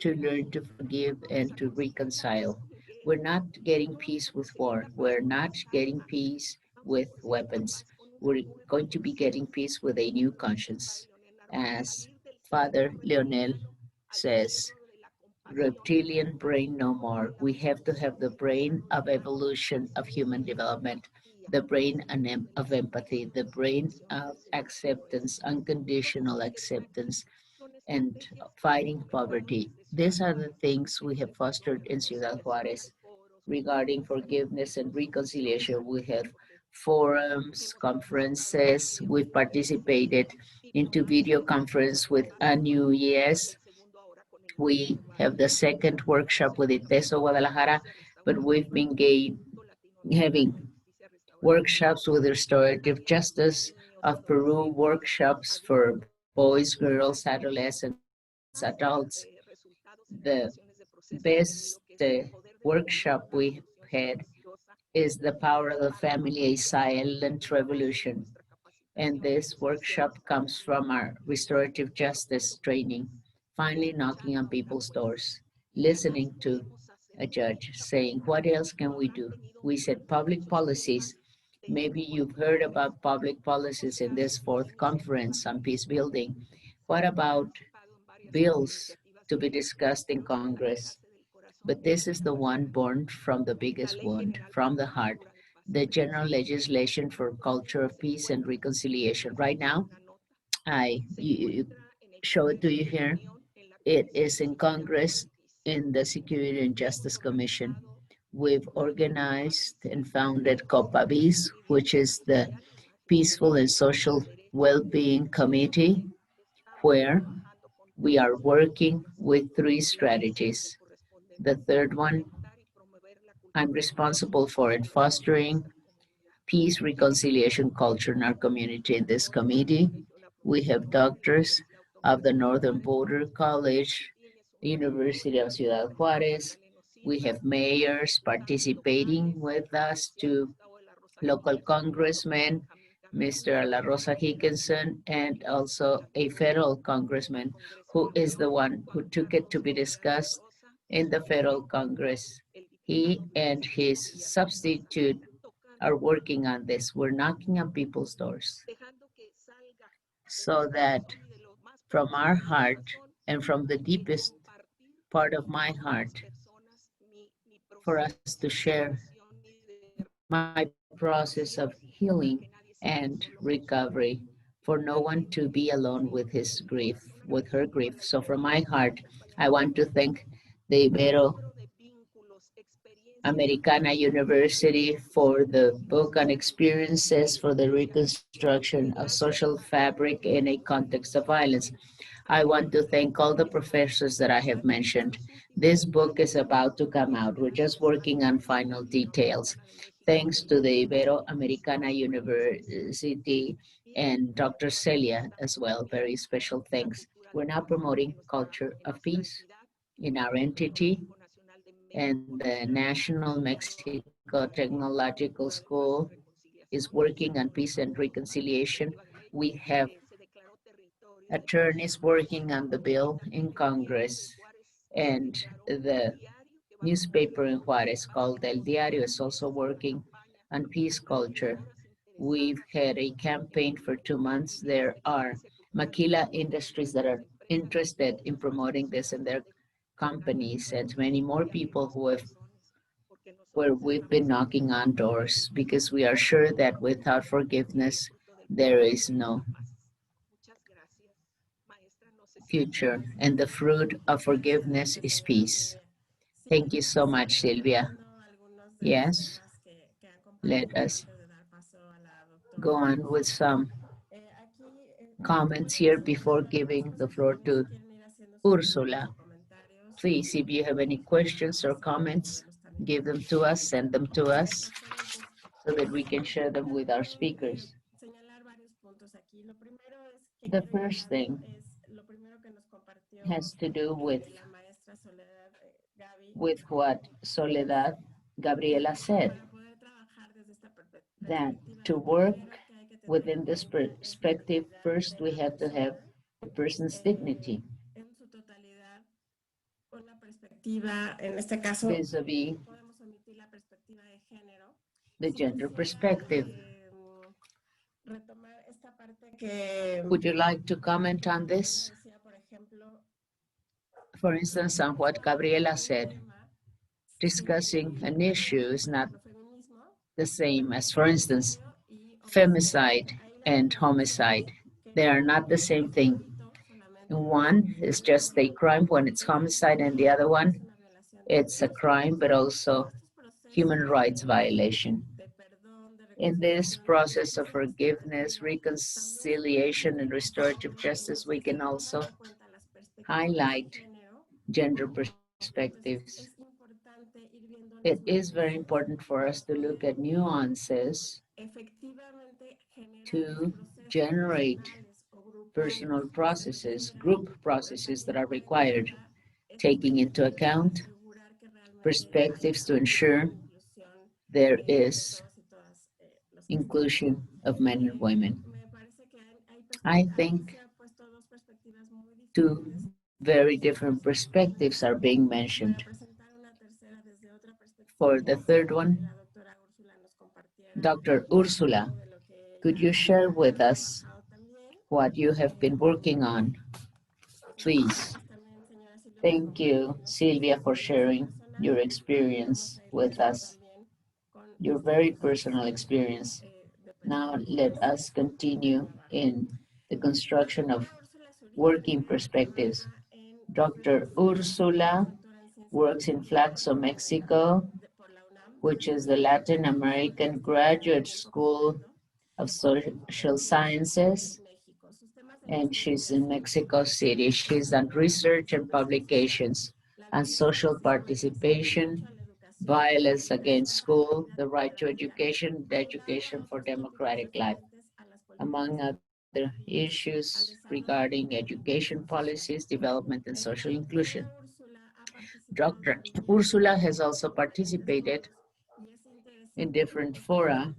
[SPEAKER 5] to learn to forgive and to reconcile. We're not getting peace with war. We're not getting peace with weapons. We're going to be getting peace with a new conscience. As Father Leonel says, reptilian brain no more. We have to have the brain of evolution of human development, the brain of empathy, the brain of acceptance, unconditional acceptance, and fighting poverty. These are the things we have fostered in Ciudad Juarez. Regarding forgiveness and reconciliation, we have forums, conferences. We've participated into video conference with ANUES. We have the second workshop with ITESO Guadalajara, but we've been having workshops with restorative justice of Peru, workshops for boys, girls, adolescents, adults. The best workshop we had is the power of the family, a silent revolution. And this workshop comes from our restorative justice training, finally knocking on people's doors, listening to a judge saying, what else can we do? We said public policies. Maybe you've heard about public policies in this fourth conference on peace building. What about bills to be discussed in Congress, but this is the one born from the biggest wound, from the heart, the general legislation for culture of peace and reconciliation. Right now, you show it to you here. It is in Congress in the Security and Justice Commission. We've organized and founded 4päZ, which is the Peaceful and Social Well-Being Committee, where we are working with 3 strategies. The third one, I'm responsible for it, fostering peace, reconciliation culture in our community. In this committee, we have doctors of the Northern Border College, University of Ciudad Juarez. We have mayors participating with us, to local congressmen, Mr. La Rosa Hickinson, and also a federal congressman who is the one who took it to be discussed in the federal Congress. He and his substitute are working on this. We're knocking on people's doors so that from our heart and from the deepest part of my heart, for us to share my process of healing and recovery, for no one to be alone with his grief, with her grief. So from my heart, I want to thank the Iberoamericana University for the book on experiences for the reconstruction of social fabric in a context of violence. I want to thank all the professors that I have mentioned. This book is about to come out. We're just working on final details. Thanks to the Iberoamericana University and Dr. Celia as well. Very special thanks. We're now promoting culture of peace in our entity, and the National Mexico Technological School is working on peace and reconciliation. We have attorneys working on the bill in Congress, and the newspaper in Juarez called El Diario is also working on peace culture. We've had a campaign for 2 months. There are maquila industries that are interested in promoting this in their companies, and many more people who have, where we've been knocking on doors, because we are sure that without forgiveness, there is no future, and the fruit of forgiveness is peace. Thank you so much, Silvia. Yes, let us go on with some comments here before giving the floor to Ursula. Please, if you have any questions or comments, give them to us, send them to us, so that we can share them with our speakers. The first thing has to do with what Soledad Gabriela said, that to work within this perspective, first we have to have a person's dignity, vis-a-vis the gender perspective. Would you like to comment on this? For instance, on what Gabriela said, discussing an issue is not the same as, for instance, femicide and homicide. They are not the same thing. One is just a crime when it's homicide, and the other one, it's a crime, but also human rights violation. In this process of forgiveness, reconciliation, and restorative justice, we can also highlight gender perspectives. It is very important for us to look at nuances to generate personal processes, group processes that are required, taking into account perspectives to ensure there is inclusion of men and women. I think 2 very different perspectives are being mentioned. For the third one, Dr. Ursula, could you share with us what you have been working on, please? Thank you, Silvia, for sharing your experience with us, your very personal experience. Now let us continue in the construction of working perspectives. Dr. Ursula works in Flaxo, Mexico, which is the Latin American Graduate School of Social Sciences, and she's in Mexico City. She's done research and publications on social participation, violence against school, the right to education, the education for democratic life, among other issues regarding education policies, development, and social inclusion. Dr. Ursula has also participated in different fora,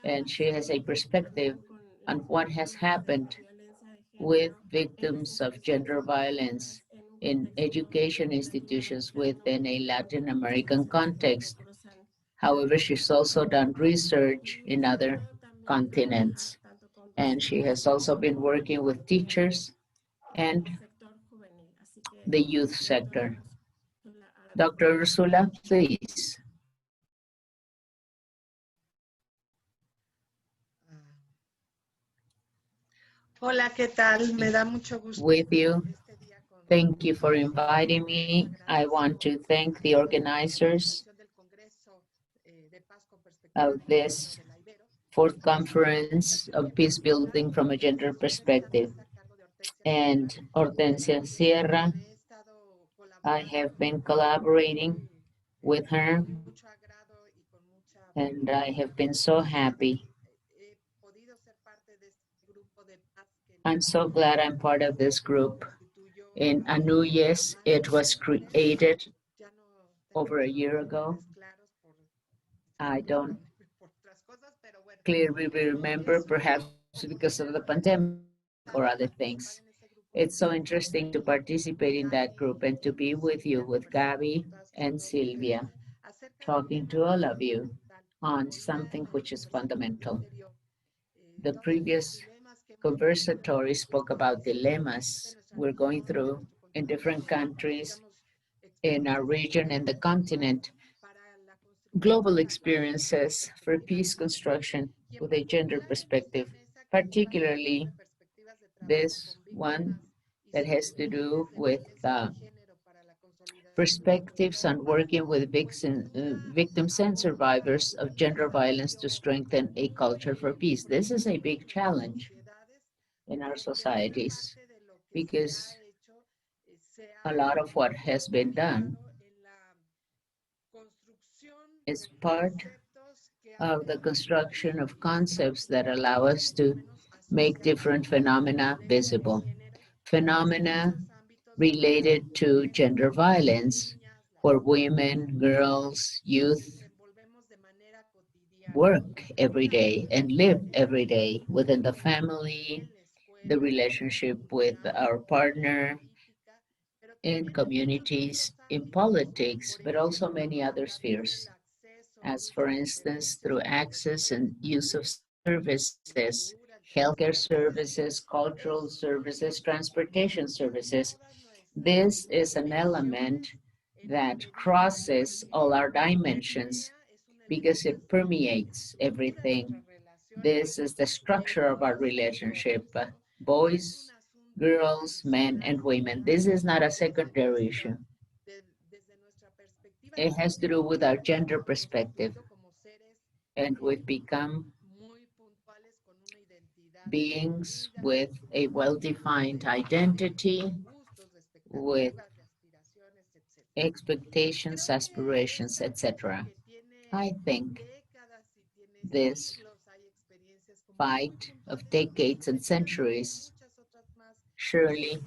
[SPEAKER 5] and she has a perspective on what has happened with victims of gender violence in education institutions within a Latin American context. However, she's also done research in other continents, and she has also been working with teachers and the youth sector. Dr. Ursula, please.
[SPEAKER 2] Hola, ¿qué tal? Me da mucho gusto.
[SPEAKER 5] With you. Thank you for inviting me. I want to thank the organizers of this fourth conference of peace building from a gender perspective. And Hortensia Sierra, I have been collaborating with her, and I have been so happy. I'm so glad I'm part of this group. In Anuyes, it was created over a year ago. I don't clearly remember, perhaps because of the pandemic or other things. It's so interesting to participate in that group and to be with you, with Gabby and Silvia, talking to all of you on something which is fundamental. The previous conversatory spoke about dilemmas we're going through in different countries, in our region and the continent, global experiences for peace construction with a gender perspective, particularly this one that has to do with perspectives on working with victims and survivors of gender violence to strengthen a culture for peace. This is a big challenge in our societies because a lot of what has been done is part of the construction of concepts that allow us to make different phenomena visible. Phenomena related to gender violence, where women, girls, youth work every day and live every day within the family, the relationship with our partner, in communities, in politics, but also many other spheres, as for instance, through access and use of services, healthcare services, cultural services, transportation services. This is an element that crosses all our dimensions because it permeates everything. This is the structure of our relationship, boys, girls, men, and women. This is not a secondary issue. It has to do with our gender perspective, and we've become beings with a well-defined identity, with expectations, aspirations, etc. I think this fight of decades and centuries surely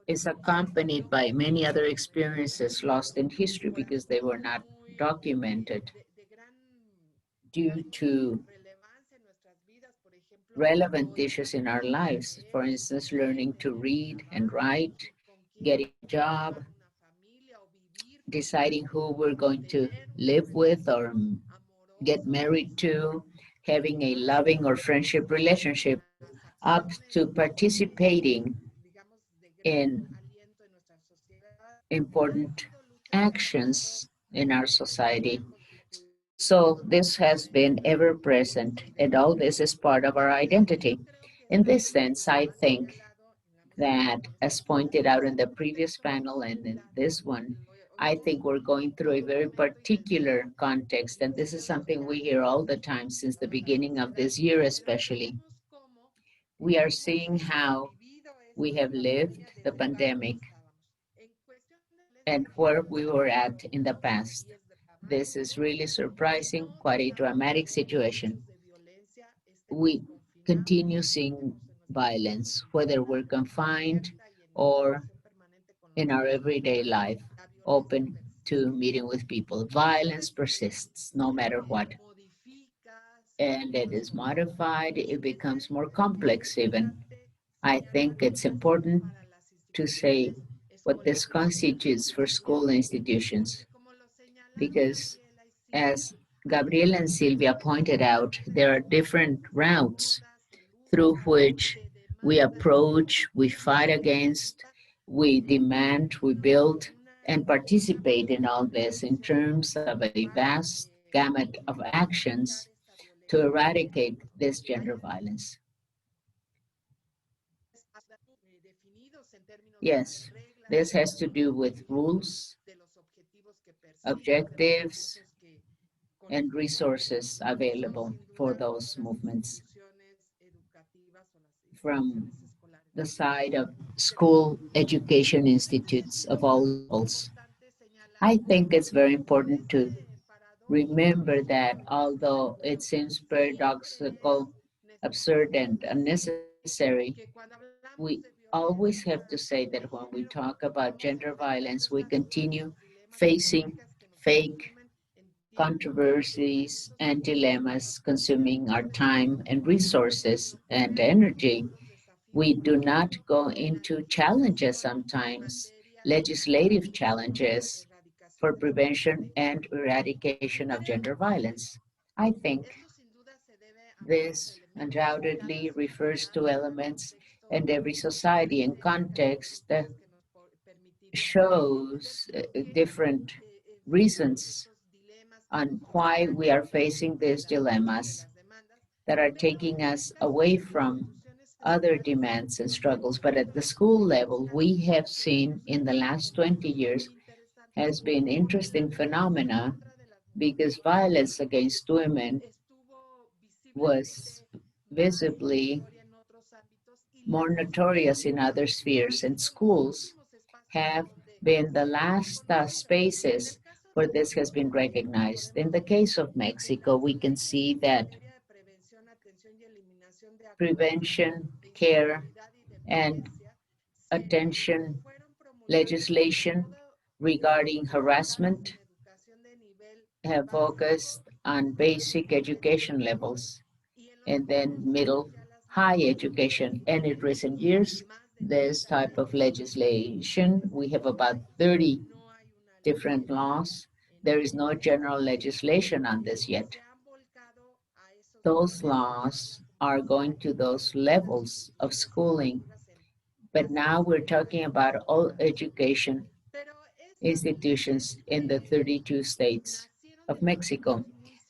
[SPEAKER 5] is accompanied by many other experiences lost in history because they were not documented due to relevant issues in our lives. For instance, learning to read and write, getting a job, deciding who we're going to live with or get married to, having a loving or friendship relationship, up to participating in important actions in our society. So this has been ever present, and all this is part of our identity. In this sense, I think that, as pointed out in the previous panel and in this one, I think we're going through a very particular context, and this is something we hear all the time since the beginning of this year, especially. We are seeing how we have lived the pandemic and where we were at in the past. This is really surprising, quite a dramatic situation. We continue seeing violence, whether we're confined or in our everyday life, open to meeting with people. Violence persists no matter what. And it is modified, it becomes more complex even. I think it's important to say what this constitutes for school institutions, because as Gabriela and Silvia pointed out, there are different routes through which we approach, we fight against, we demand, we build, and participate in all this in terms of a vast gamut of actions to eradicate this gender violence. Yes, this has to do with rules, objectives, and resources available for those movements from the side of school education institutes of all levels. I think it's very important to remember that although it seems paradoxical, absurd, and unnecessary, we always have to say that when we talk about gender violence, we continue facing fake controversies and dilemmas consuming our time and resources and energy. We do not go into challenges sometimes, legislative challenges for prevention and eradication of gender violence. I think this undoubtedly refers to elements in every society and context that shows different reasons on why we are facing these dilemmas that are taking us away from other demands and struggles. But at the school level, we have seen in the last 20 years has been interesting phenomena because violence against women was visibly more notorious in other spheres, and schools have been the last spaces where this has been recognized. In the case of Mexico, we can see that prevention, care, and attention legislation regarding harassment have focused on basic education levels and then middle high education. And in recent years, this type of legislation, we have about 30 different laws. There is no general legislation on this yet. Those laws are going to those levels of schooling, but now we're talking about all education institutions in the 32 states of Mexico.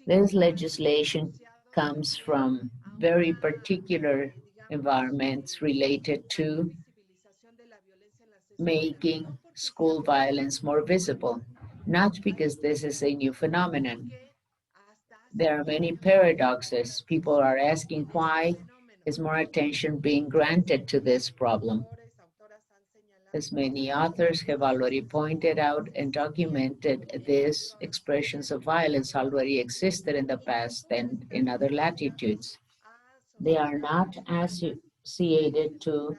[SPEAKER 5] This legislation comes from very particular environments related to making school violence more visible, not because this is a new phenomenon. There are many paradoxes. People are asking why is more attention being granted to this problem. As many authors have already pointed out and documented, these expressions of violence already existed in the past and in other latitudes. They are not associated to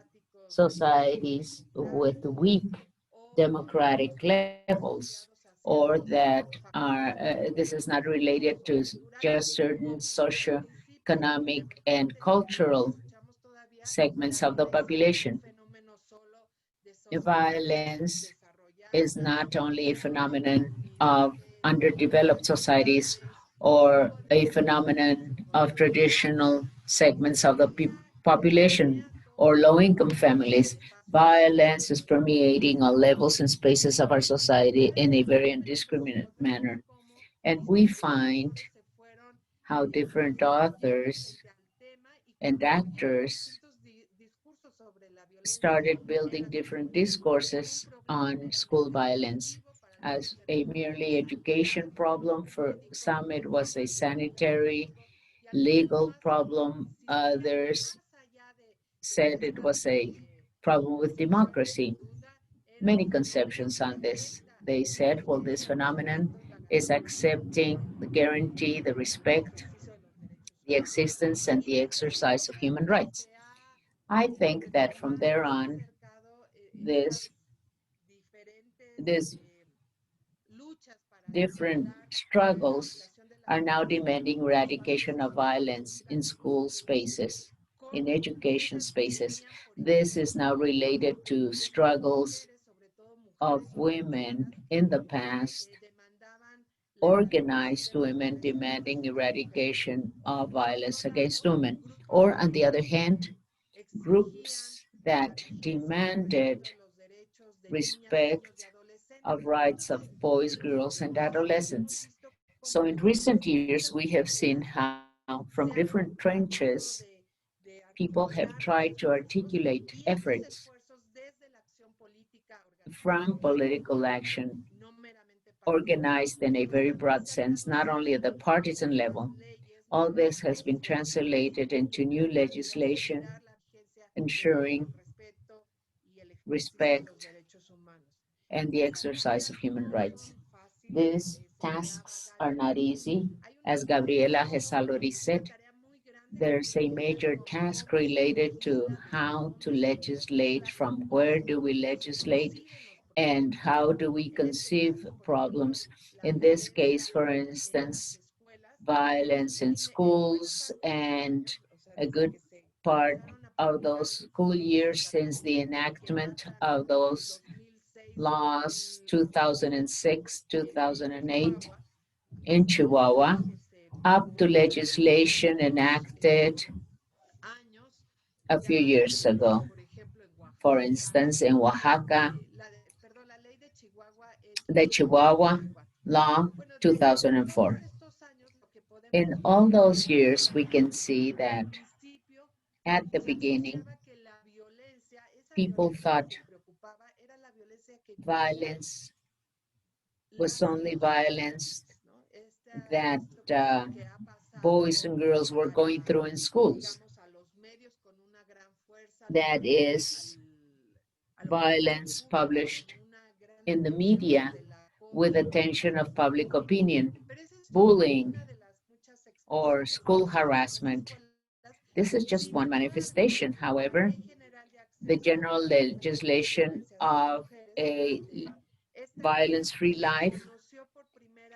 [SPEAKER 5] societies with weak democratic levels, or that are, this is not related to just certain socio-economic and cultural segments of the population. Violence is not only a phenomenon of underdeveloped societies or a phenomenon of traditional segments of the population or low-income families, Violence is permeating all levels and spaces of our society in a very indiscriminate manner. And we find how different authors and actors started building different discourses on school violence as a merely education problem. For some, it was a sanitary, legal problem. Others said it was a problem with democracy. Many conceptions on this. They said, well, this phenomenon is accepting the guarantee, the respect, the existence, and the exercise of human rights. I think that from there on, this these different struggles are now demanding eradication of violence in school spaces, in education spaces. This is now related to struggles of women in the past, organized women demanding eradication of violence against women, or on the other hand, groups that demanded respect of rights of boys, girls, and adolescents. So in recent years, we have seen how from different trenches, people have tried to articulate efforts from political action organized in a very broad sense, not only at the partisan level. All this has been translated into new legislation ensuring respect and the exercise of human rights. These tasks are not easy. As Gabriela has already said, there's a major task related to how to legislate, from where do we legislate, and how do we conceive problems. In this case, for instance, violence in schools, and a good part of those school years since the enactment of those laws 2006, 2008 in Chihuahua, up to legislation enacted a few years ago. For instance, in Oaxaca, the Chihuahua Law 2004. In all those years, we can see that at the beginning, people thought violence was only violence that boys and girls were going through in schools. That is violence published in the media with attention of public opinion, bullying, or school harassment. This is just one manifestation. However, the general legislation of a violence-free life,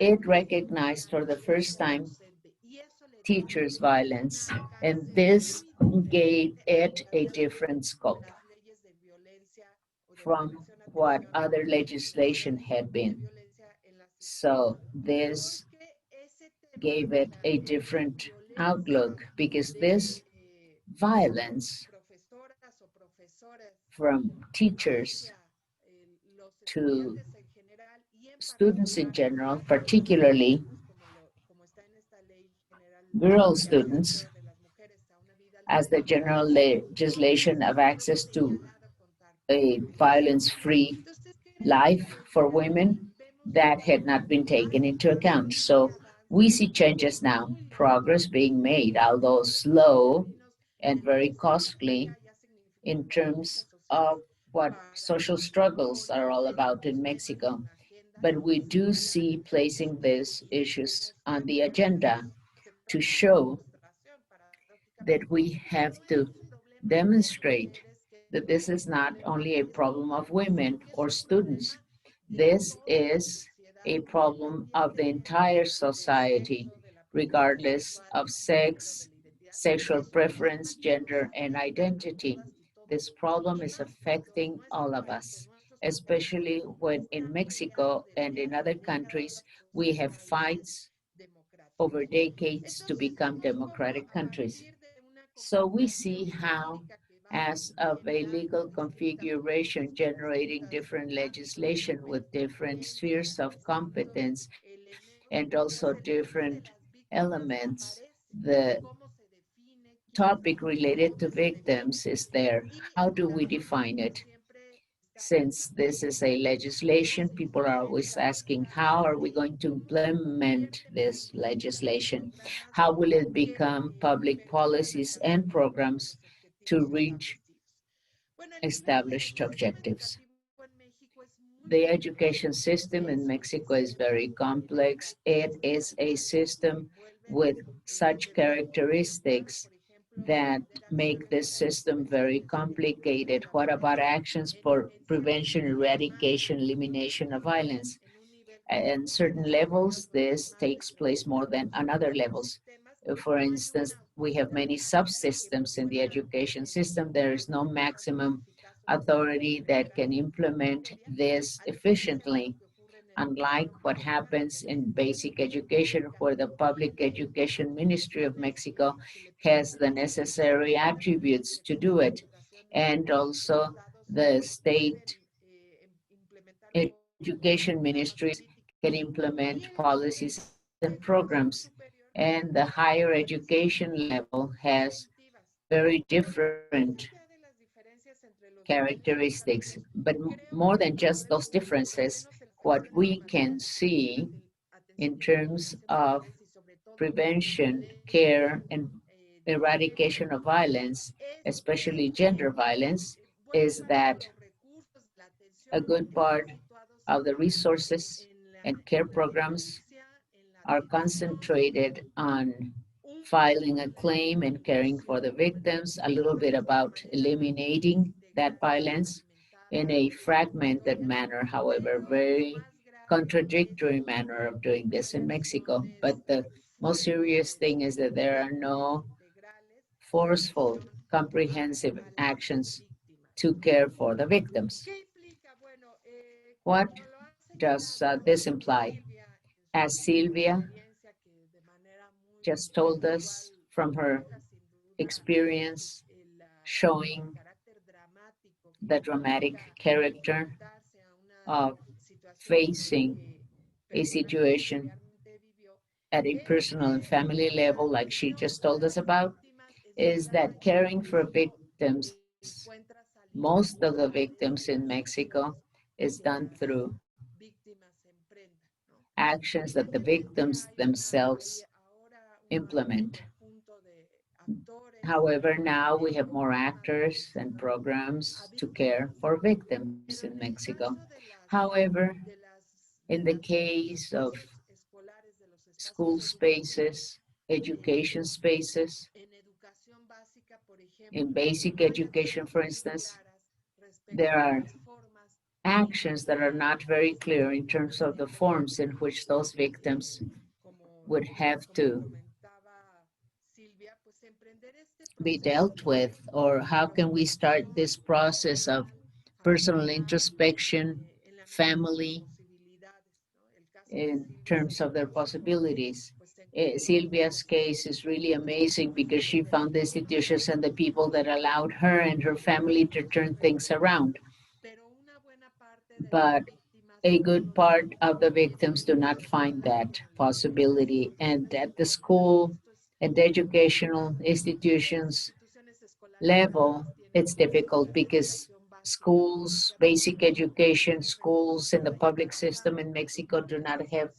[SPEAKER 5] it recognized for the first time teachers' violence, and this gave it a different scope from what other legislation had been. So this gave it a different outlook, because this violence from teachers to students in general, particularly girl students, as the general legislation of access to a violence-free life for women, that had not been taken into account. So we see changes now, progress being made, although slow and very costly in terms of what social struggles are all about in Mexico. But we do see placing these issues on the agenda to show that we have to demonstrate that this is not only a problem of women or students. This is a problem of the entire society, regardless of sex, sexual preference, gender, and identity. This problem is affecting all of us, especially when in Mexico and in other countries, we have fights over decades to become democratic countries. So we see how as of a legal configuration generating different legislation with different spheres of competence and also different elements. The topic related to victims is there. How do we define it? Since this is a legislation, people are always asking, how are we going to implement this legislation? How will it become public policies and programs to reach established objectives? The education system in Mexico is very complex. It is a system with such characteristics that make this system very complicated. What about actions for prevention, eradication, elimination of violence? At certain levels, this takes place more than on other levels. For instance, we have many subsystems in the education system. There is no maximum authority that can implement this efficiently, unlike what happens in basic education, where the Public Education Ministry of Mexico has the necessary attributes to do it. And also the state education ministries can implement policies and programs. And the higher education level has very different characteristics. But more than just those differences, what we can see in terms of prevention, care, and eradication of violence, especially gender violence, is that a good part of the resources and care programs are concentrated on filing a claim and caring for the victims, a little bit about eliminating that violence in a fragmented manner, however, very contradictory manner of doing this in Mexico. But the most serious thing is that there are no forceful, comprehensive actions to care for the victims. What does this imply? As Silvia just told us from her experience showing the dramatic character of facing a situation at a personal and family level, like she just told us about, is that caring for victims, most of the victims in Mexico, is done through actions that the victims themselves implement. However, now we have more actors and programs to care for victims in Mexico. However, in the case of school spaces, education spaces, in basic education, for instance, there are actions that are not very clear in terms of the forms in which those victims would have to be dealt with, or how can we start this process of personal introspection, family, in terms of their possibilities. Silvia's case is really amazing because she found the institutions and the people that allowed her and her family to turn things around. But a good part of the victims do not find that possibility. And at the school and educational institutions level, it's difficult because schools, basic education schools in the public system in Mexico do not have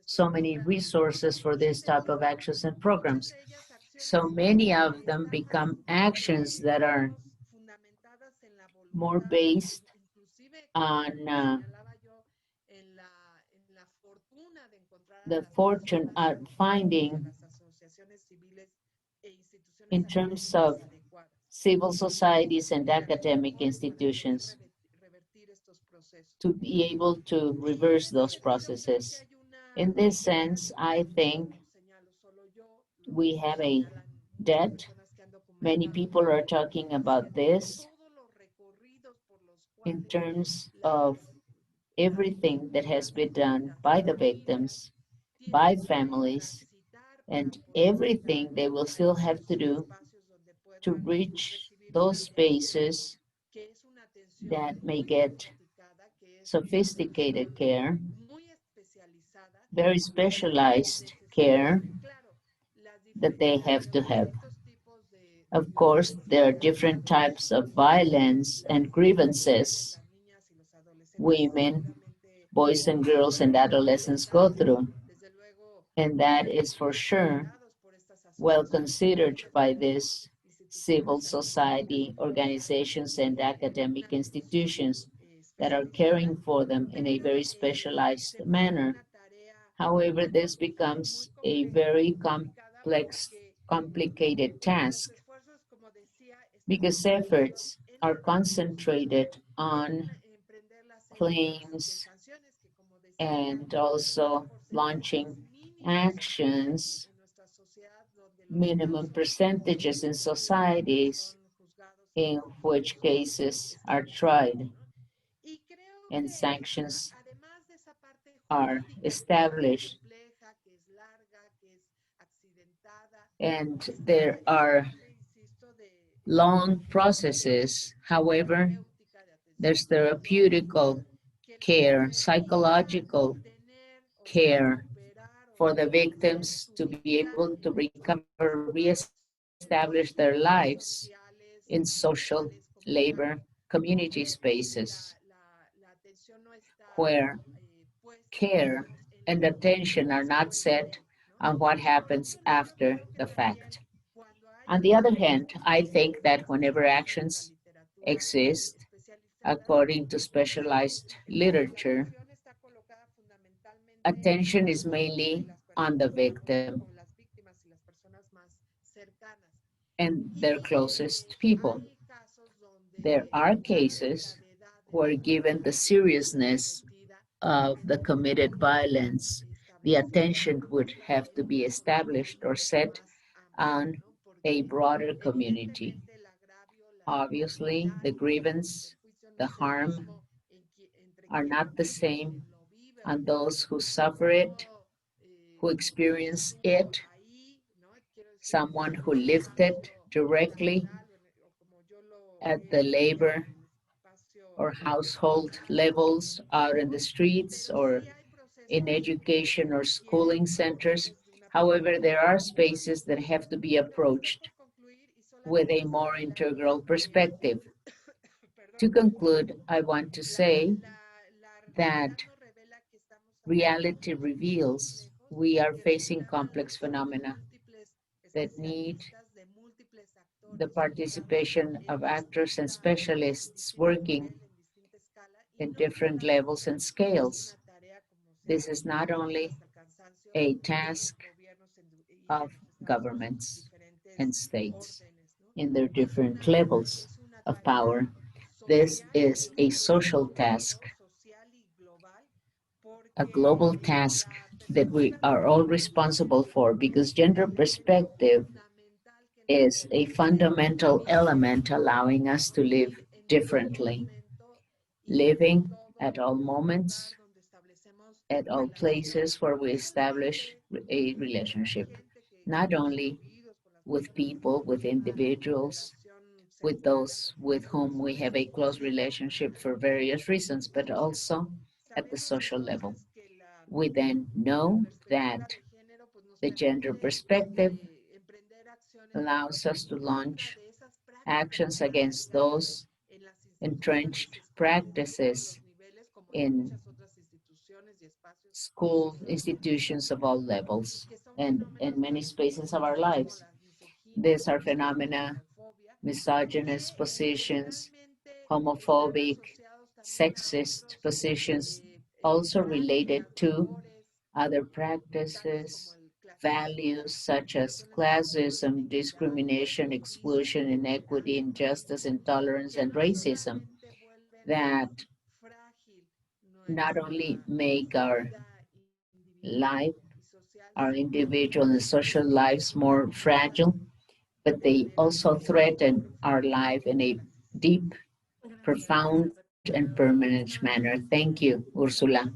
[SPEAKER 5] so many resources for this type of actions and programs. So many of them become actions that are more based on the fortune of finding in terms of civil societies and academic institutions to be able to reverse those processes. In this sense, I think we have a debt. Many people are talking about this in terms of everything that has been done by the victims, by families, and everything they will still have to do to reach those spaces that may get sophisticated care, very specialized care that they have to have. Of course, there are different types of violence and grievances women, boys and girls and adolescents go through. And that is for sure well considered by these civil society organizations and academic institutions that are caring for them in a very specialized manner. However, this becomes a very complicated task because efforts are concentrated on claims and also launching actions, minimum percentages in societies in which cases are tried and sanctions are established. And there are long processes. However, there's therapeutical care, psychological care for the victims to be able to recover, reestablish their lives in social, labor, community spaces where care and attention are not set on what happens after the fact. On the other hand, I think that whenever actions exist, according to specialized literature, attention is mainly on the victim and their closest people. There are cases where, given the seriousness of the committed violence, the attention would have to be established or set on a broader community. Obviously, the grievance, the harm are not the same on those who suffer it, who experience it, someone who lived it directly at the labor or household levels out in the streets or in education or schooling centers. However, there are spaces that have to be approached with a more integral perspective. To conclude, I want to say that reality reveals we are facing complex phenomena that need the participation of actors and specialists working in different levels and scales. This is not only a task of governments and states in their different levels of power. This is a social task, a global task that we are all responsible for because gender perspective is a fundamental element allowing us to live differently, living at all moments, at all places where we establish a relationship, not only with people, with individuals, with those with whom we have a close relationship for various reasons, but also at the social level. We then know that the gender perspective allows us to launch actions against those entrenched practices in school institutions of all levels and in many spaces of our lives. These are phenomena, misogynist positions, homophobic, sexist positions, also related to other practices, values such as classism, discrimination, exclusion, inequity, injustice, intolerance, and racism that not only make our life, our individual and social lives more fragile, but they also threaten our life in a deep, profound, and permanent manner. Thank you, Ursula.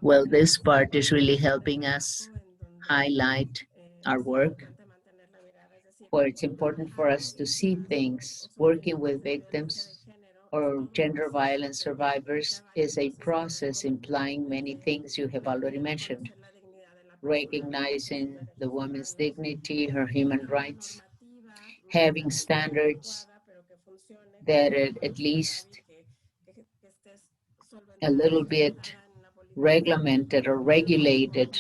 [SPEAKER 5] Well, this part is really helping us highlight our work where it's important for us to see things. Working with victims or gender violence survivors is a process implying many things you have already mentioned. Recognizing the woman's dignity, her human rights, having standards that at least a little bit regulated or regulated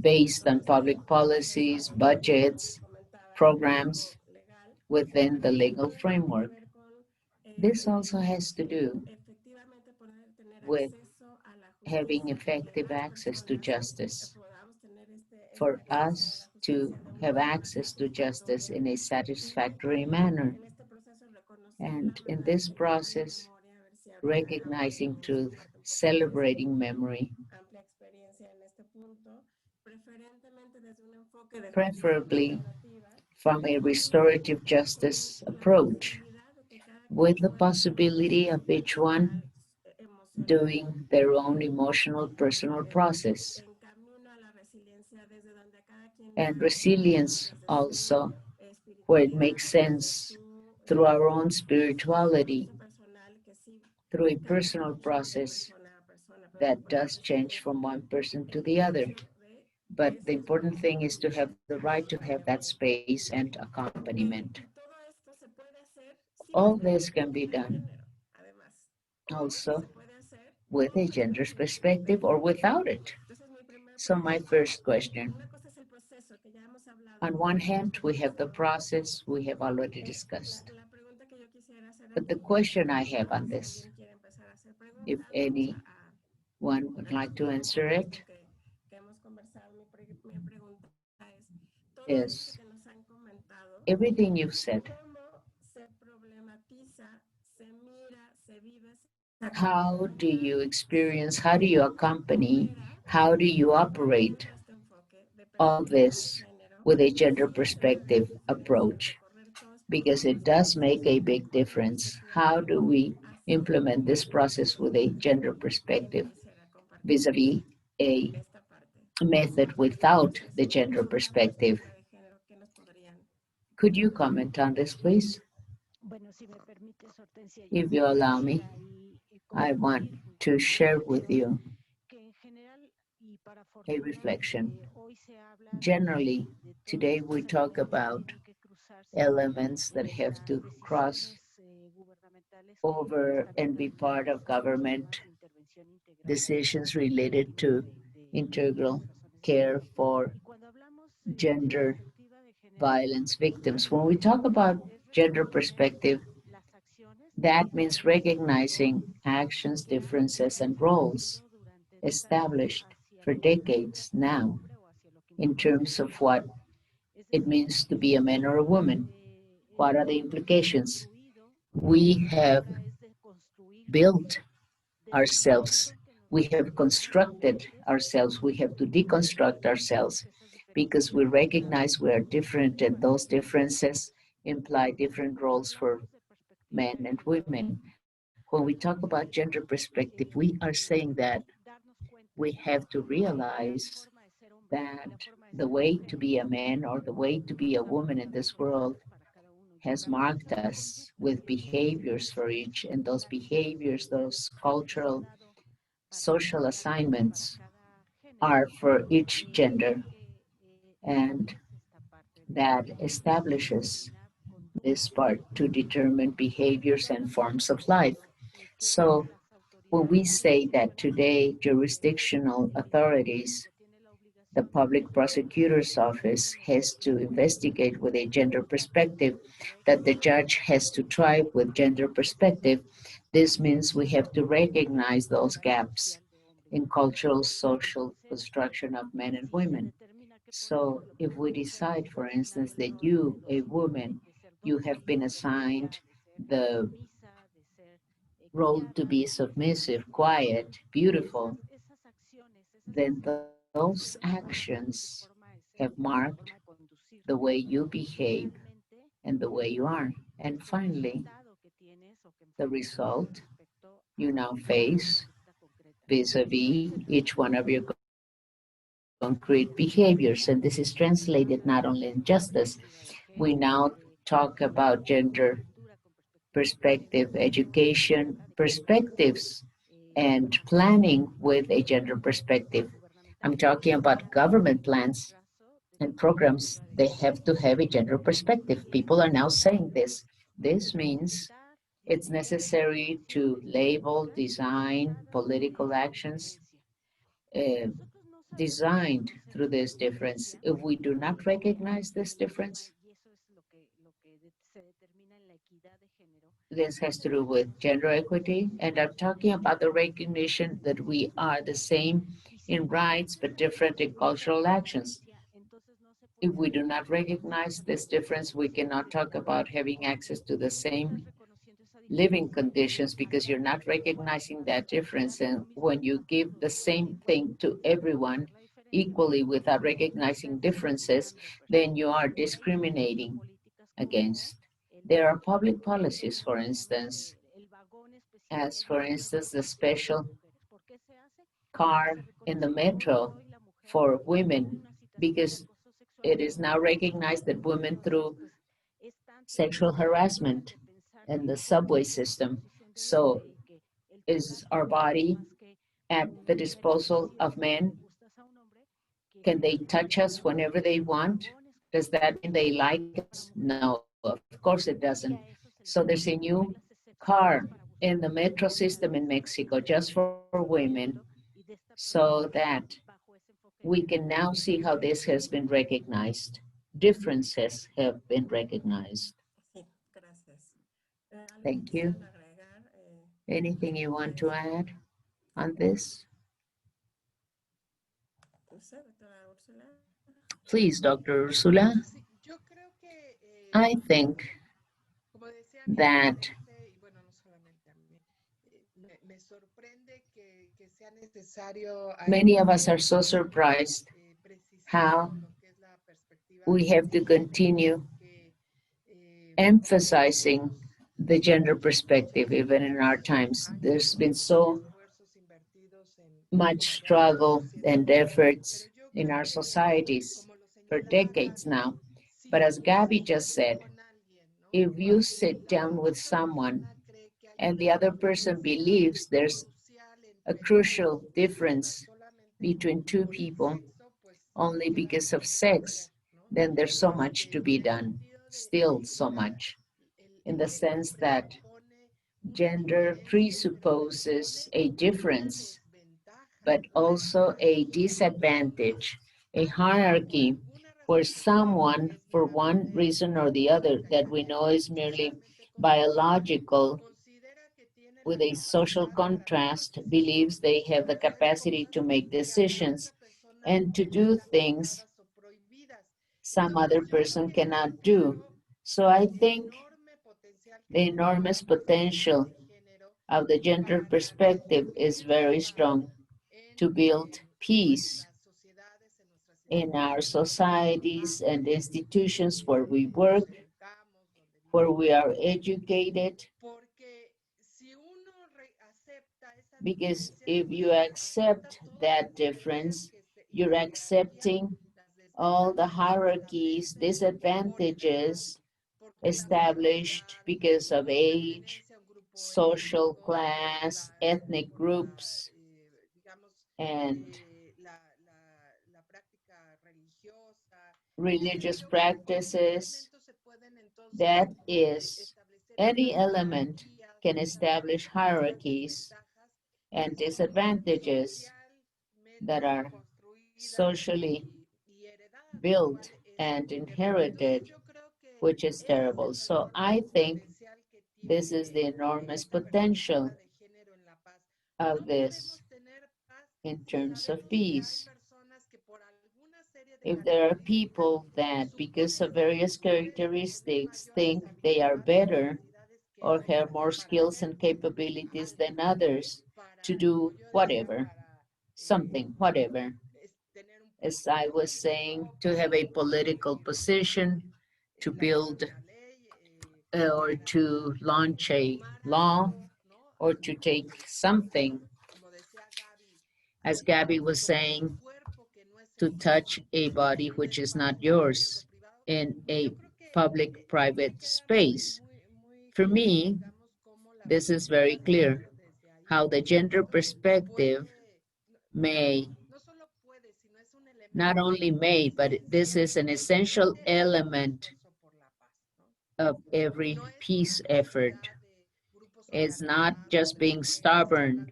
[SPEAKER 5] based on public policies, budgets, programs within the legal framework. This also has to do with having effective access to justice. For us to have access to justice in a satisfactory manner. And in this process, recognizing truth, celebrating memory, preferably from a restorative justice approach, with the possibility of each one doing their own emotional personal process. And resilience also, where it makes sense through our own spirituality, through a personal process that does change from one person to the other. But the important thing is to have the right to have that space and accompaniment. All this can be done also with a gender perspective or without it. So my first question, on one hand, we have the process we have already discussed. But the question I have on this, if anyone would like to answer it, is everything you've said. How do you experience, how do you accompany, how do you operate all this with a gender perspective approach? Because it does make a big difference. How do we implement this process with a gender perspective vis-a-vis a method without the gender perspective? Could you comment on this, please? If you allow me, I want to share with you a reflection. Generally, today we talk about elements that have to cross over and be part of government decisions related to integral care for gender violence victims. When we talk about gender perspective, that means recognizing actions, differences, and roles established for decades now in terms of what it means to be a man or a woman. What are the implications? We have built ourselves, we have constructed ourselves, we have to deconstruct ourselves because we recognize we are different and those differences imply different roles for men and women. When we talk about gender perspective, we are saying that we have to realize that the way to be a man or the way to be a woman in this world has marked us with behaviors for each, and those behaviors, those cultural, social assignments are for each gender, and that establishes this part to determine behaviors and forms of life. So when we say that today jurisdictional authorities, the public prosecutor's office has to investigate with a gender perspective, that the judge has to try with gender perspective, this means we have to recognize those gaps in cultural, social construction of men and women. So if we decide, for instance, that you, a woman, you have been assigned the role to be submissive, quiet, beautiful, then those actions have marked the way you behave and the way you are. And finally, the result you now face vis-a-vis each one of your concrete behaviors. And this is translated not only in justice, but We now talk about gender perspective, education perspectives, and planning with a gender perspective. I'm talking about government plans and programs. They have to have a gender perspective. People are now saying this. This means it's necessary to label, design political actions designed through this difference. If we do not recognize this difference, this has to do with gender equity, and I'm talking about the recognition that we are the same in rights but different in cultural actions. If we do not recognize this difference, we cannot talk about having access to the same living conditions because you're not recognizing that difference. And when you give the same thing to everyone equally without recognizing differences, then you are discriminating against. There are public policies, for instance, as for instance, the special car in the metro for women, because it is now recognized that women through sexual harassment in the subway system. So is our body at the disposal of men? Can they touch us whenever they want? Does that mean they like us? No, of course it doesn't. So there's a new car in the metro system in Mexico just for women, so that we can now see how this has been recognized. Differences have been recognized. Thank you. Anything you want to add on this? Please, Dr. Ursula. I think that many of us are so surprised how we have to continue emphasizing the gender perspective even in our times. There's been so much struggle and efforts in our societies for decades now. But as Gabby just said, if you sit down with someone and the other person believes there's a crucial difference between two people only because of sex, then there's so much to be done, still so much, in the sense that gender presupposes a difference, but also a disadvantage, a hierarchy where someone, for one reason or the other, that we know is merely biological, with a social contrast, believes they have the capacity to make decisions and to do things some other person cannot do. So I think the enormous potential of the gender perspective is very strong to build peace in our societies and institutions where we work, where we are educated. Because if you accept that difference, you're accepting all the hierarchies, disadvantages established because of age, social class, ethnic groups, and religious practices. That is, any element can establish hierarchies and disadvantages that are socially built and inherited, which is terrible. So I think this is the enormous potential of this in terms of peace. If there are people that, because of various characteristics, think they are better or have more skills and capabilities than others to do whatever, something, whatever, as I was saying, to have a political position, to build or to launch a law, or to take something, as Gabby was saying, to touch a body which is not yours in a public-private space. For me, this is very clear, how the gender perspective may, not only may, but this is an essential element of every peace effort. It's not just being stubborn.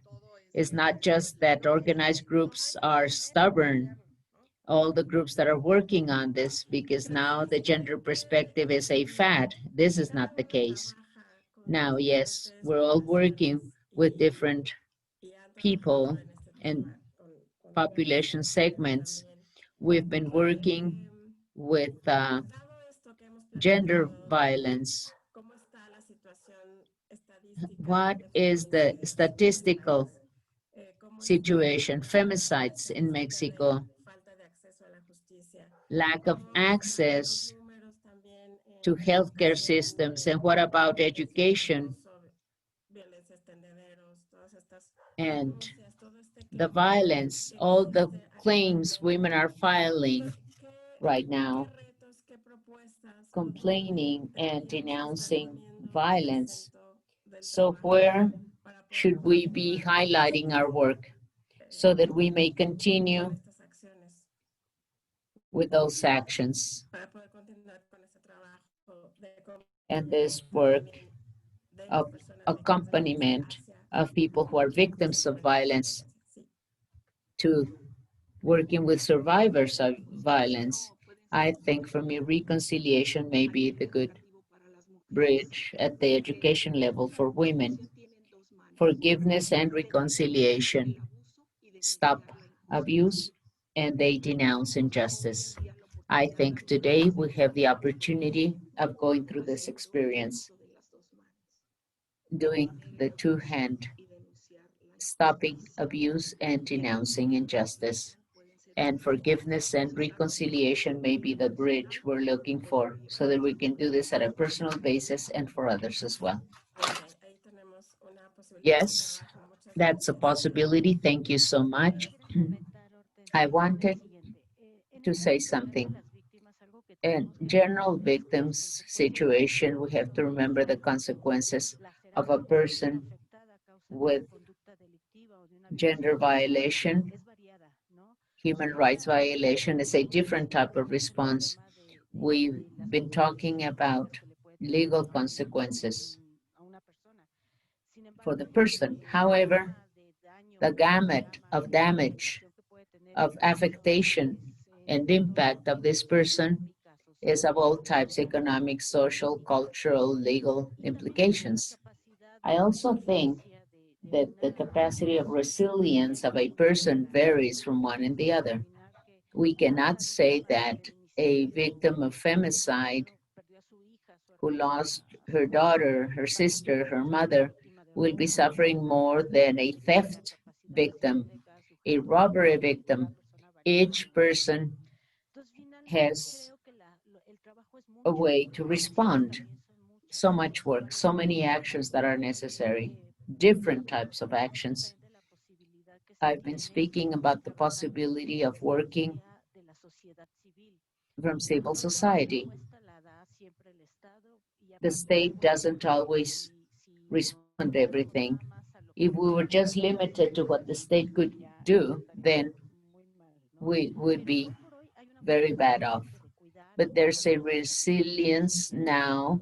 [SPEAKER 5] It's not just that organized groups are stubborn, all the groups that are working on this, because now the gender perspective is a fad. This is not the case. Now, yes, we're all working with different people and population segments. We've been working with gender violence. What is the statistical situation? Femicides in Mexico, lack of access to healthcare systems, and what about education and the violence, all the claims women are filing right now, complaining and denouncing violence. So where should we be highlighting our work so that we may continue with those actions and this work of accompaniment of people who are victims of violence to working with survivors of violence? I think for me, reconciliation may be the good bridge at the education level for women. Forgiveness and reconciliation. Stop abuse and they denounce injustice. I think today we have the opportunity of going through this experience, doing the two-hand, stopping abuse and denouncing injustice. And forgiveness and reconciliation may be the bridge we're looking for so that we can do this at a personal basis and for others as well. Yes, that's a possibility. Thank you so much. I wanted to say something. In general victims situation, we have to remember the consequences of a person with gender violation. Human rights violation is a different type of response. We've been talking about legal consequences for the person. However, the gamut of damage, of affectation, and impact of this person is of all types: economic, social, cultural, legal implications. I also think that the capacity of resilience of a person varies from one and the other. We cannot say that a victim of femicide who lost her daughter, her sister, her mother, will be suffering more than a theft victim, a robbery victim. Each person has a way to respond. So much work, so many actions that are necessary, different types of actions. I've been speaking about the possibility of working from civil society. The state doesn't always respond to everything. If we were just limited to what the state could do, then we would be very bad off. But there's a resilience now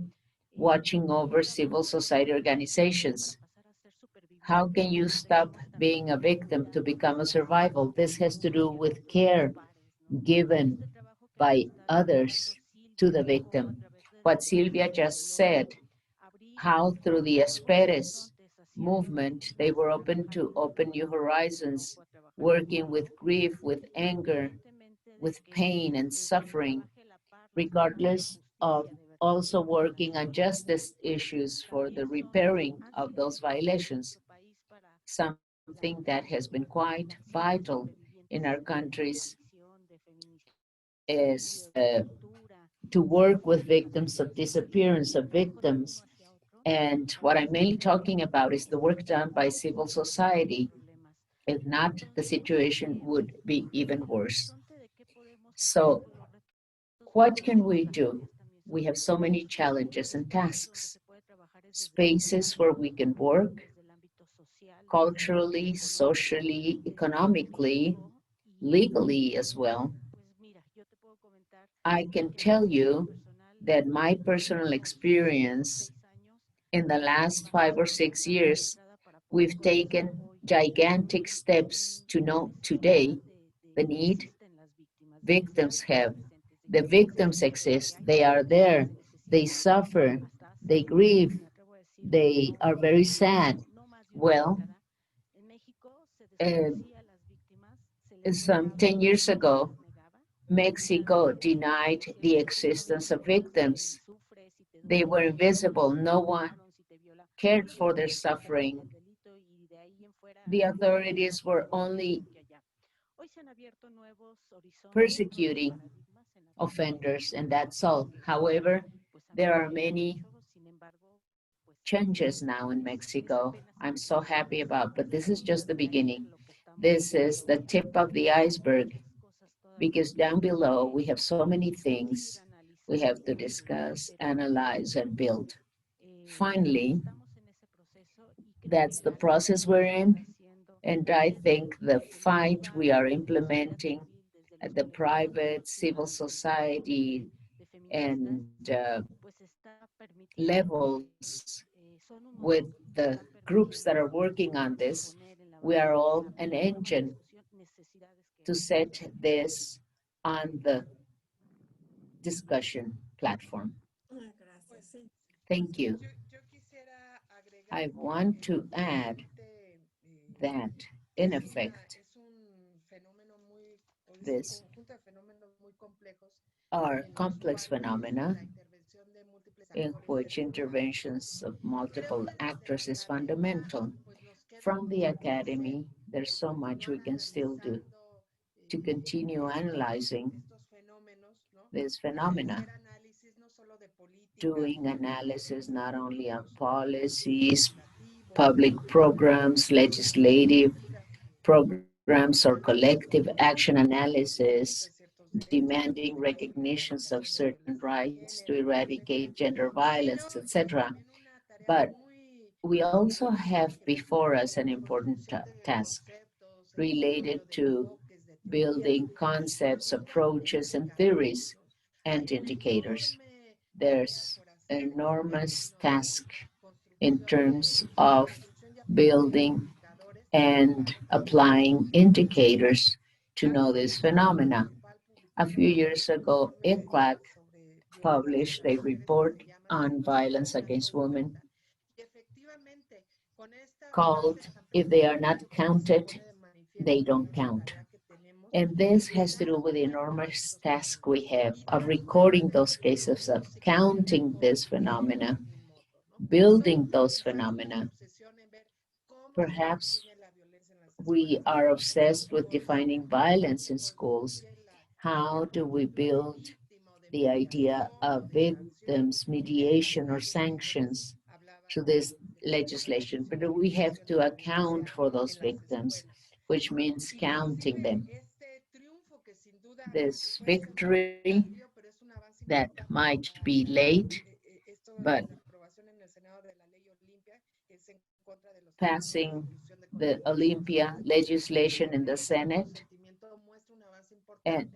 [SPEAKER 5] watching over civil society organizations. How can you stop being a victim to become a survival? This has to do with care given by others to the victim. What Silvia just said, how through the 4päZ movement, they were open to open new horizons, working with grief, with anger, with pain and suffering, regardless of also working on justice issues for the repairing of those violations, something that has been quite vital in our countries is to work with victims of disappearance, of victims. And what I'm mainly talking about is the work done by civil society. If not, the situation would be even worse. So what can we do? we have so many challenges and tasks, spaces where we can work culturally, socially, economically, legally as well. I can tell you that my personal experience in the last 5 or 6 years, we've taken gigantic steps to know today the need victims have. The victims exist, they are there, they suffer, they grieve, they are very sad. Well, uh, some 10 years ago, Mexico denied the existence of victims. They were invisible. No one cared for their suffering. The authorities were only persecuting offenders, and that's all. However, there are many changes now in Mexico. I'm so happy about, but this is just the beginning. This is the tip of the iceberg because down below we have so many things we have to discuss, analyze, and build. Finally, that's the process we're in. And I think the fight we are implementing at the private, civil society, and levels with the groups that are working on this, we are all an engine to set this on the discussion platform. Thank you. I want to add that, in effect, this are complex phenomena in which interventions of multiple actors is fundamental. From the academy, there's so much we can still do to continue analyzing this phenomena, doing analysis not only on policies, public programs, legislative programs, or collective action analysis, demanding recognitions of certain rights to eradicate gender violence, etc. But we also have before us an important task related to building concepts, approaches, and theories and indicators. There's an enormous task in terms of building and applying indicators to know this phenomena. A few years ago, ICLAC published a report on violence against women called If They Are Not Counted, They Don't Count. And this has to do with the enormous task we have of recording those cases, of counting this phenomena, building those phenomena. Perhaps we are obsessed with defining violence in schools. How do we build the idea of victims, mediation, or sanctions to this legislation? But we have to account for those victims, which means counting them. This victory that might be late, but passing the Olympia legislation in the Senate, and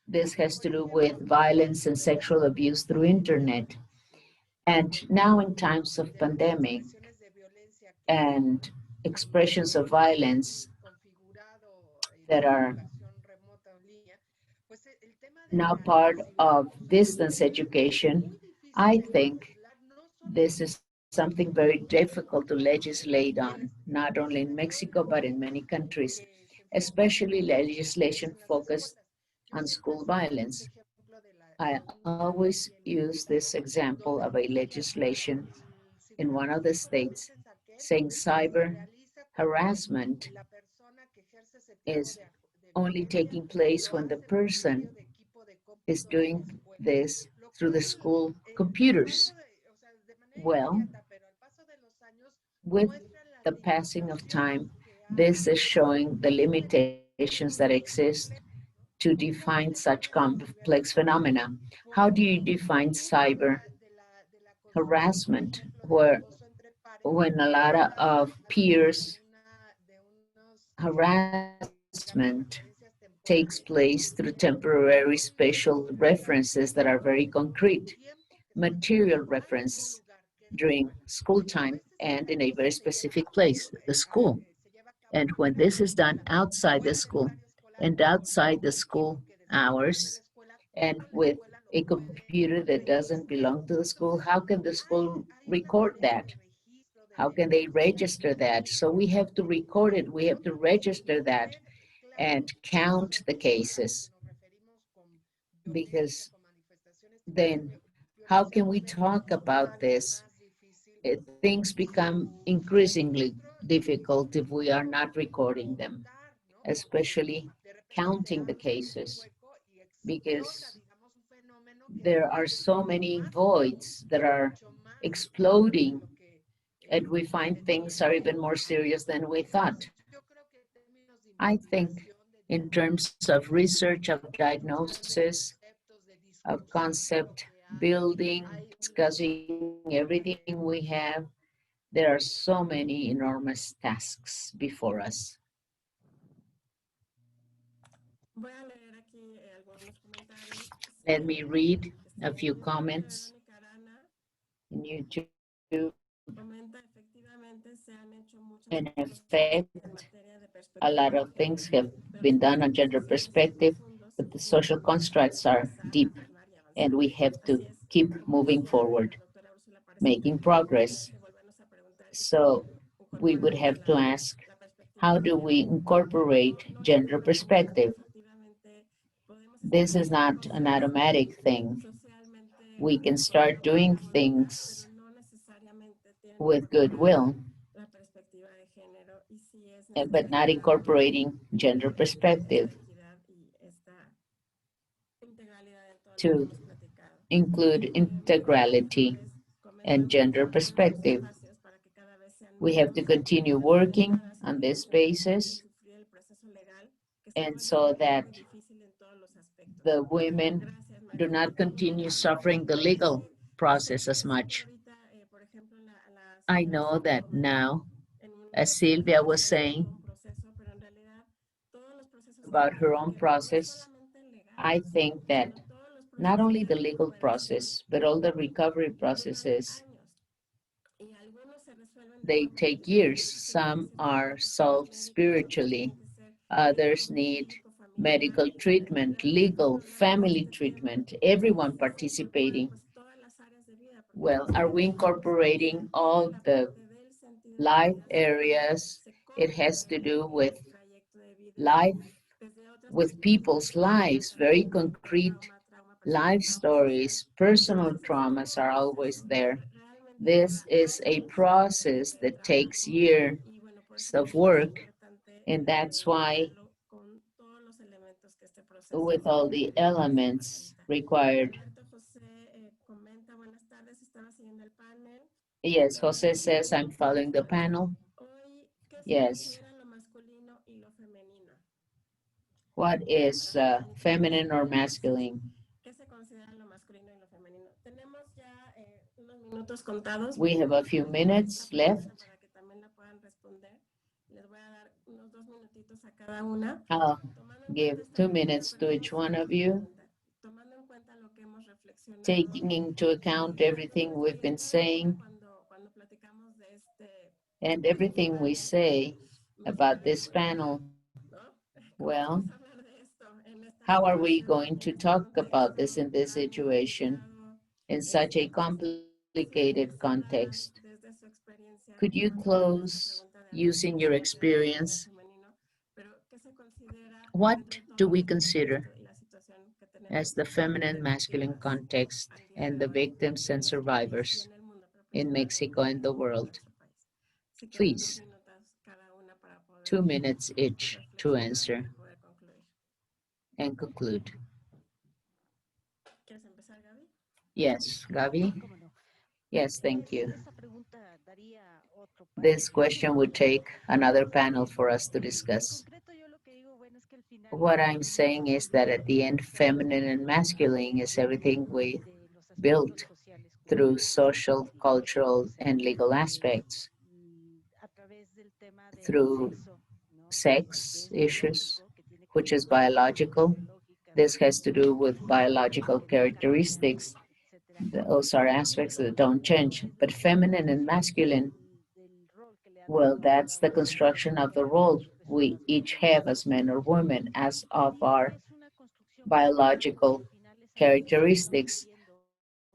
[SPEAKER 5] this has to do with violence and sexual abuse through internet. And now in times of pandemic and expressions of violence that are now part of distance education, I think this is something very difficult to legislate on, not only in Mexico, but in many countries, especially legislation focused on school violence. I always use this example of a legislation in one of the states saying cyber harassment is only taking place when the person is doing this through the school computers. Well, with the passing of time, this is showing the limitations that exist to define such complex phenomena. How do you define cyber harassment, where when a lot of peers harassment takes place through temporary spatial references that are very concrete, material reference during school time and in a very specific place, the school. And when this is done outside the school and outside the school hours and with a computer that doesn't belong to the school, how can the school record that? How can they register that? So we have to record it, we have to register that and count the cases. Because then how can we talk about this? Things become increasingly difficult if we are not recording them, especially counting the cases, because there are so many voids that are exploding, and we find things are even more serious than we thought. I think in terms of research, of diagnosis, of concept building, discussing everything we have, there are so many enormous tasks before us. Let me read a few comments in YouTube. In effect, a lot of things have been done on gender perspective, but the social constructs are deep, and we have to keep moving forward, making progress. So we would have to ask, how do we incorporate gender perspective? This is not an automatic thing. We can start doing things with goodwill, but not incorporating gender perspective to include integrality and gender perspective. We have to continue working on this basis, and so that the women do not continue suffering the legal process as much. I know that now, as Silvia was saying about her own process, I think that not only the legal process, but all the recovery processes, they take years. Some are solved spiritually. Others need medical treatment, legal, family treatment, everyone participating. Well, are we incorporating all the life areas? It has to do with life, with people's lives, very concrete life stories, personal traumas are always there. This is a process that takes years of work, and that's why with all the elements required. Yes, Jose says I'm following the panel. Yes. What is feminine or masculine? We have a few minutes left. I'll give 2 minutes to each one of you, taking into account everything we've been saying and everything we say about this panel. Well, how are we going to talk about this in this situation, in such a complicated context? Could you close using your experience? What do we consider as the feminine masculine context and the victims and survivors in Mexico and the world? Please, 2 minutes each to answer and conclude. Yes, Gaby? Yes, thank you. This question would take another panel for us to discuss. what I'm saying is that at the end, feminine and masculine is everything we built through social, cultural, and legal aspects, through sex issues, which is biological. This has to do with biological characteristics. Those are aspects that don't change. But feminine and masculine, well, that's the construction of the role we each have as men or women, as of our biological characteristics.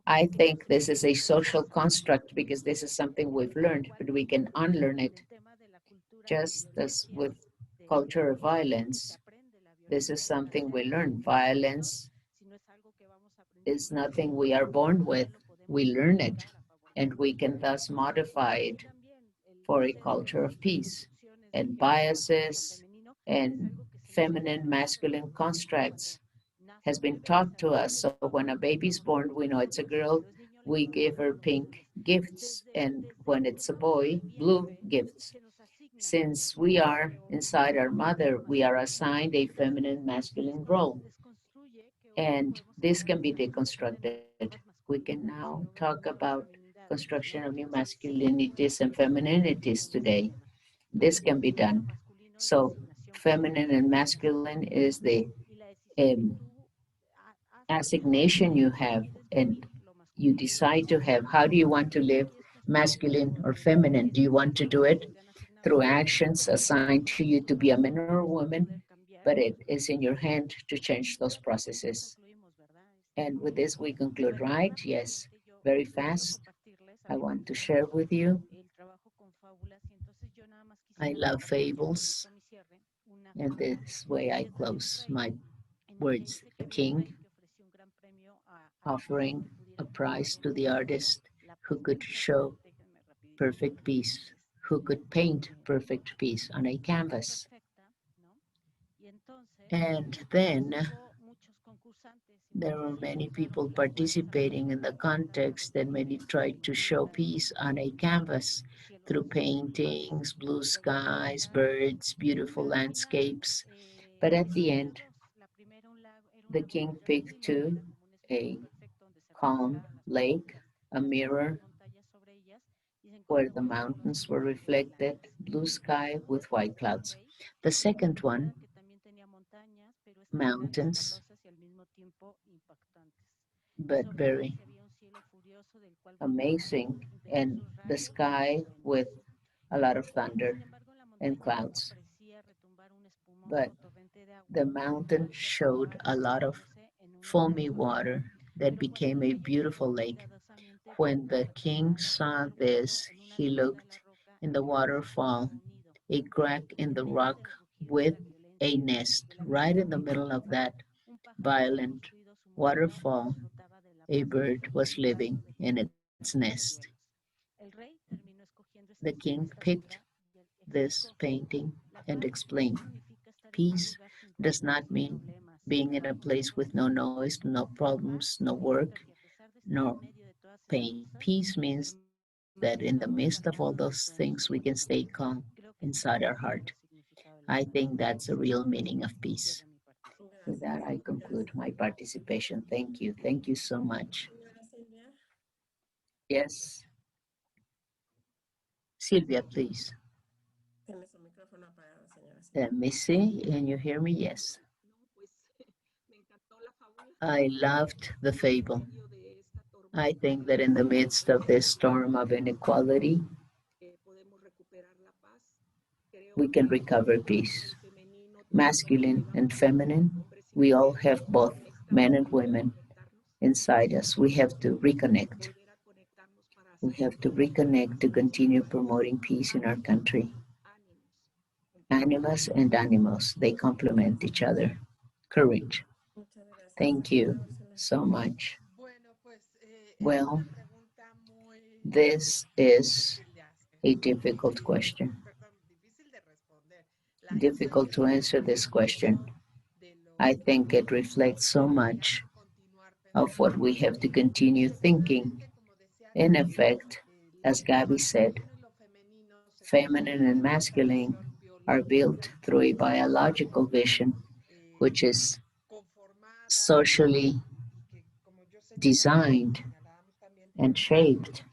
[SPEAKER 5] I think this is a social construct because this is something we've learned, but we can unlearn it just as with cultural violence. This is something we learn. Violence is nothing we are born with. We learn it, and we can thus modify it for a culture of peace. And biases and feminine, masculine constructs has been taught to us. So when a baby's born, we know it's a girl, we give her pink gifts, and when it's a boy, blue gifts. Since we are inside our mother, we are assigned a feminine, masculine role. And this can be deconstructed. We can now talk about construction of new masculinities and femininities today. This can be done. So feminine and masculine is the um, assignation you have and you decide to have. How do you want to live, masculine or feminine? Do you want to do it through actions assigned to you to be a man or a woman? But it is in your hand to change those processes. And with this, we conclude, right? Yes, very fast. I want to share with you. I love fables, and this way I close my words. A king offering a prize to the artist who could show perfect peace, who could paint perfect peace on a canvas. And then there were many people participating in the context, and many tried to show peace on a canvas through paintings, blue skies, birds, beautiful landscapes. But at the end, the king picked two, a calm lake, a mirror where the mountains were reflected, blue sky with white clouds. The second one, mountains, but very amazing, and the sky with a lot of thunder and clouds. But the mountain showed a lot of foamy water that became a beautiful lake. When the king saw this, he looked in the waterfall, a crack in the rock with a nest. Right in the middle of that violent waterfall, a bird was living in its nest. The king picked this painting and explained, peace does not mean being in a place with no noise, no problems, no work, no pain. Peace means that in the midst of all those things, we can stay calm inside our heart. I think that's a real meaning of peace. With that, I conclude my participation. Thank you. Thank you so much. Yes. Sylvia, please. Let me see. Can you hear me? Yes. I loved the fable. I think that in the midst of this storm of inequality, we can recover peace. Masculine and feminine, we all have both men and women inside us. We have to reconnect. We have to reconnect to continue promoting peace in our country. Animus and animos, they complement each other. Courage. Thank you so much. Well, this is a difficult question. Difficult to answer this question. I think it reflects so much of what we have to continue thinking. In effect, as Gabby said, feminine and masculine are built through a biological vision, which is socially designed and shaped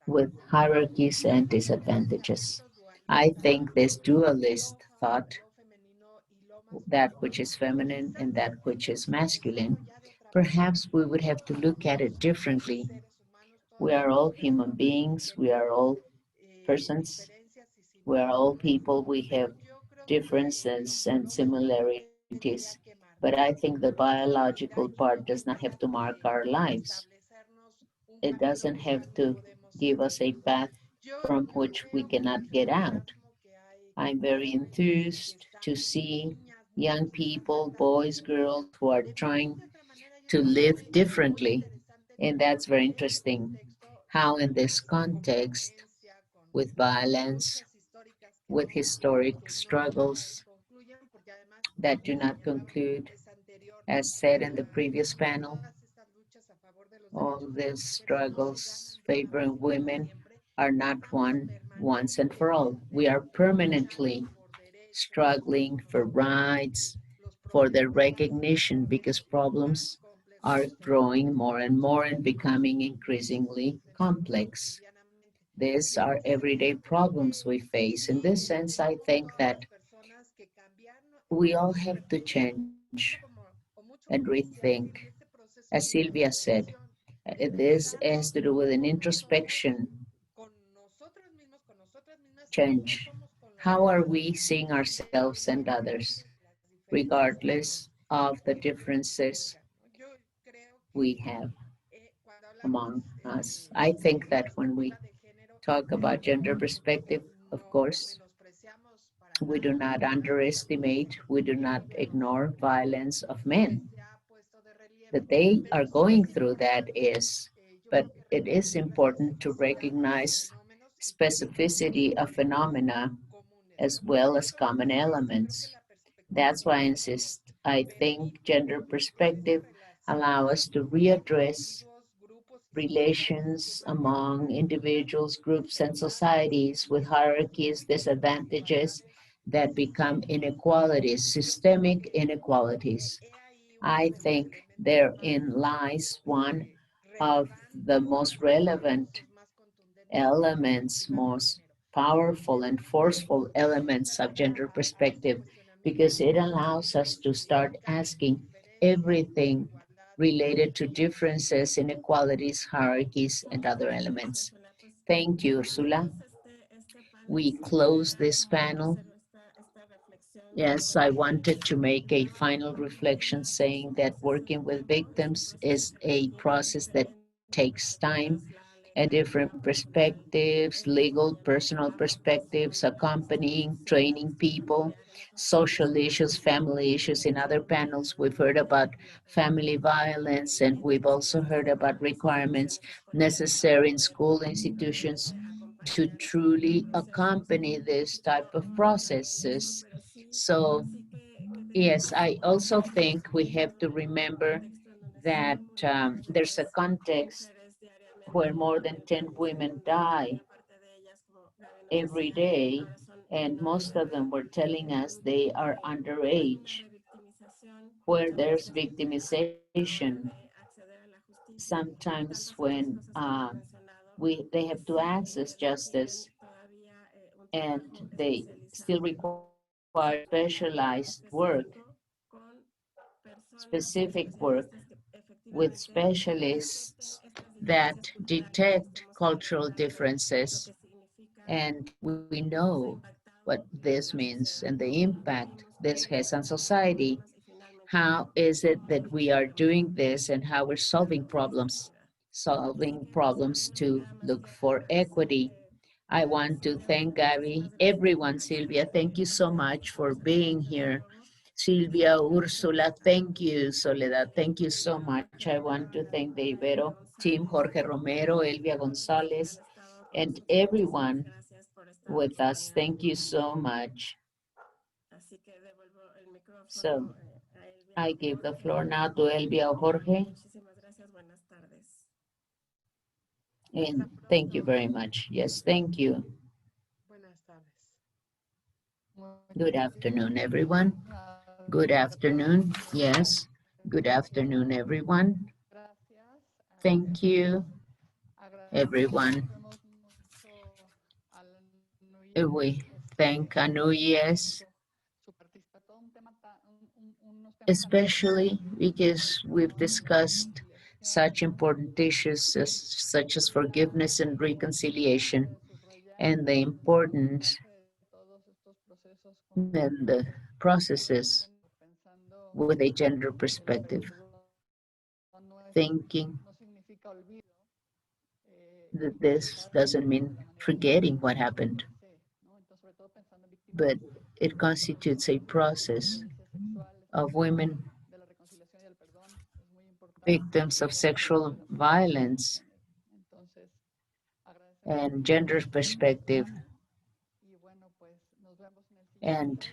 [SPEAKER 5] with hierarchies and disadvantages. I think this dualist thought, that which is feminine and that which is masculine, perhaps we would have to look at it differently. We are all human beings, we are all persons, we are all people, we have differences and similarities. But I think the biological part does not have to mark our lives. It doesn't have to give us a path from which we cannot get out. I'm very enthused to see young people, boys, girls, who are trying to live differently. And that's very interesting. How, in this context, with violence, with historic struggles that do not conclude, as said in the previous panel, all these struggles favoring women are not won once and for all. We are permanently struggling for rights, for their recognition, because problems are growing more and more and becoming increasingly complex. These are everyday problems we face. In this sense, I think that we all have to change and rethink. As Sylvia said, this has to do with an introspection change. How are we seeing ourselves and others, regardless of the differences we have among us? I think that when we talk about gender perspective, of course, we do not underestimate, we do not ignore violence of men. That they are going through that is, but it is important to recognize specificity of phenomena as well as common elements. That's why I insist. I think gender perspective allow us to readdress relations among individuals, groups, and societies with hierarchies, disadvantages that become inequalities, systemic inequalities. I think therein lies one of the most relevant elements, most powerful and forceful elements of gender perspective, because it allows us to start asking everything related to differences, inequalities, hierarchies, and other elements. Thank you, Ursula. We close this panel. Yes, I wanted to make a final reflection saying that working with victims is a process that takes time and different perspectives, legal, personal perspectives, accompanying, training people, social issues, family issues. In other panels, we've heard about family violence, and we've also heard about requirements necessary in school institutions to truly accompany this type of processes. So, yes, I also think we have to remember that there's a context where more than 10 women die every day, and most of them were telling us they are underage, where there's victimization. Sometimes when they have to access justice, and they still require specialized work, specific work with specialists that detect cultural differences. And we know what this means and the impact this has on society. How is it that we are doing this and how we're solving problems to look for equity? I want to thank Gabby, everyone, Sylvia, thank you so much for being here. Silvia, Ursula, thank you. Soledad, thank you so much. I want to thank the Ibero team, Jorge Romero, Elvia Gonzalez, and everyone with us. Thank you so much. So I give the floor now to Elvia or Jorge. And thank you very much. Yes, thank you. Good afternoon, everyone. Good afternoon. Yes. Good afternoon, everyone. Thank you, everyone. We thank Anuyes, especially because we've discussed such important issues such as forgiveness and reconciliation, and the importance and the processes with a gender perspective, thinking that this doesn't mean forgetting what happened, but it constitutes a process of women victims of sexual violence and gender perspective. And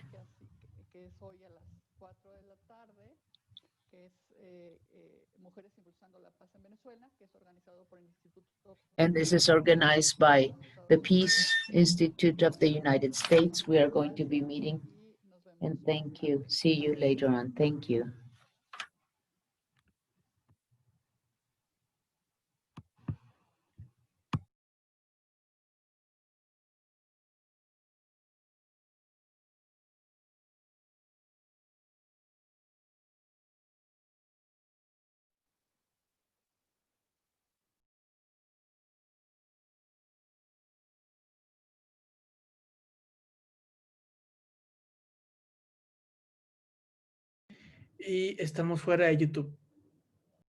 [SPEAKER 5] this is organized by the Peace Institute of the United States. We are going to be meeting, and thank you. See you later on. Thank you.
[SPEAKER 3] Y estamos fuera de YouTube.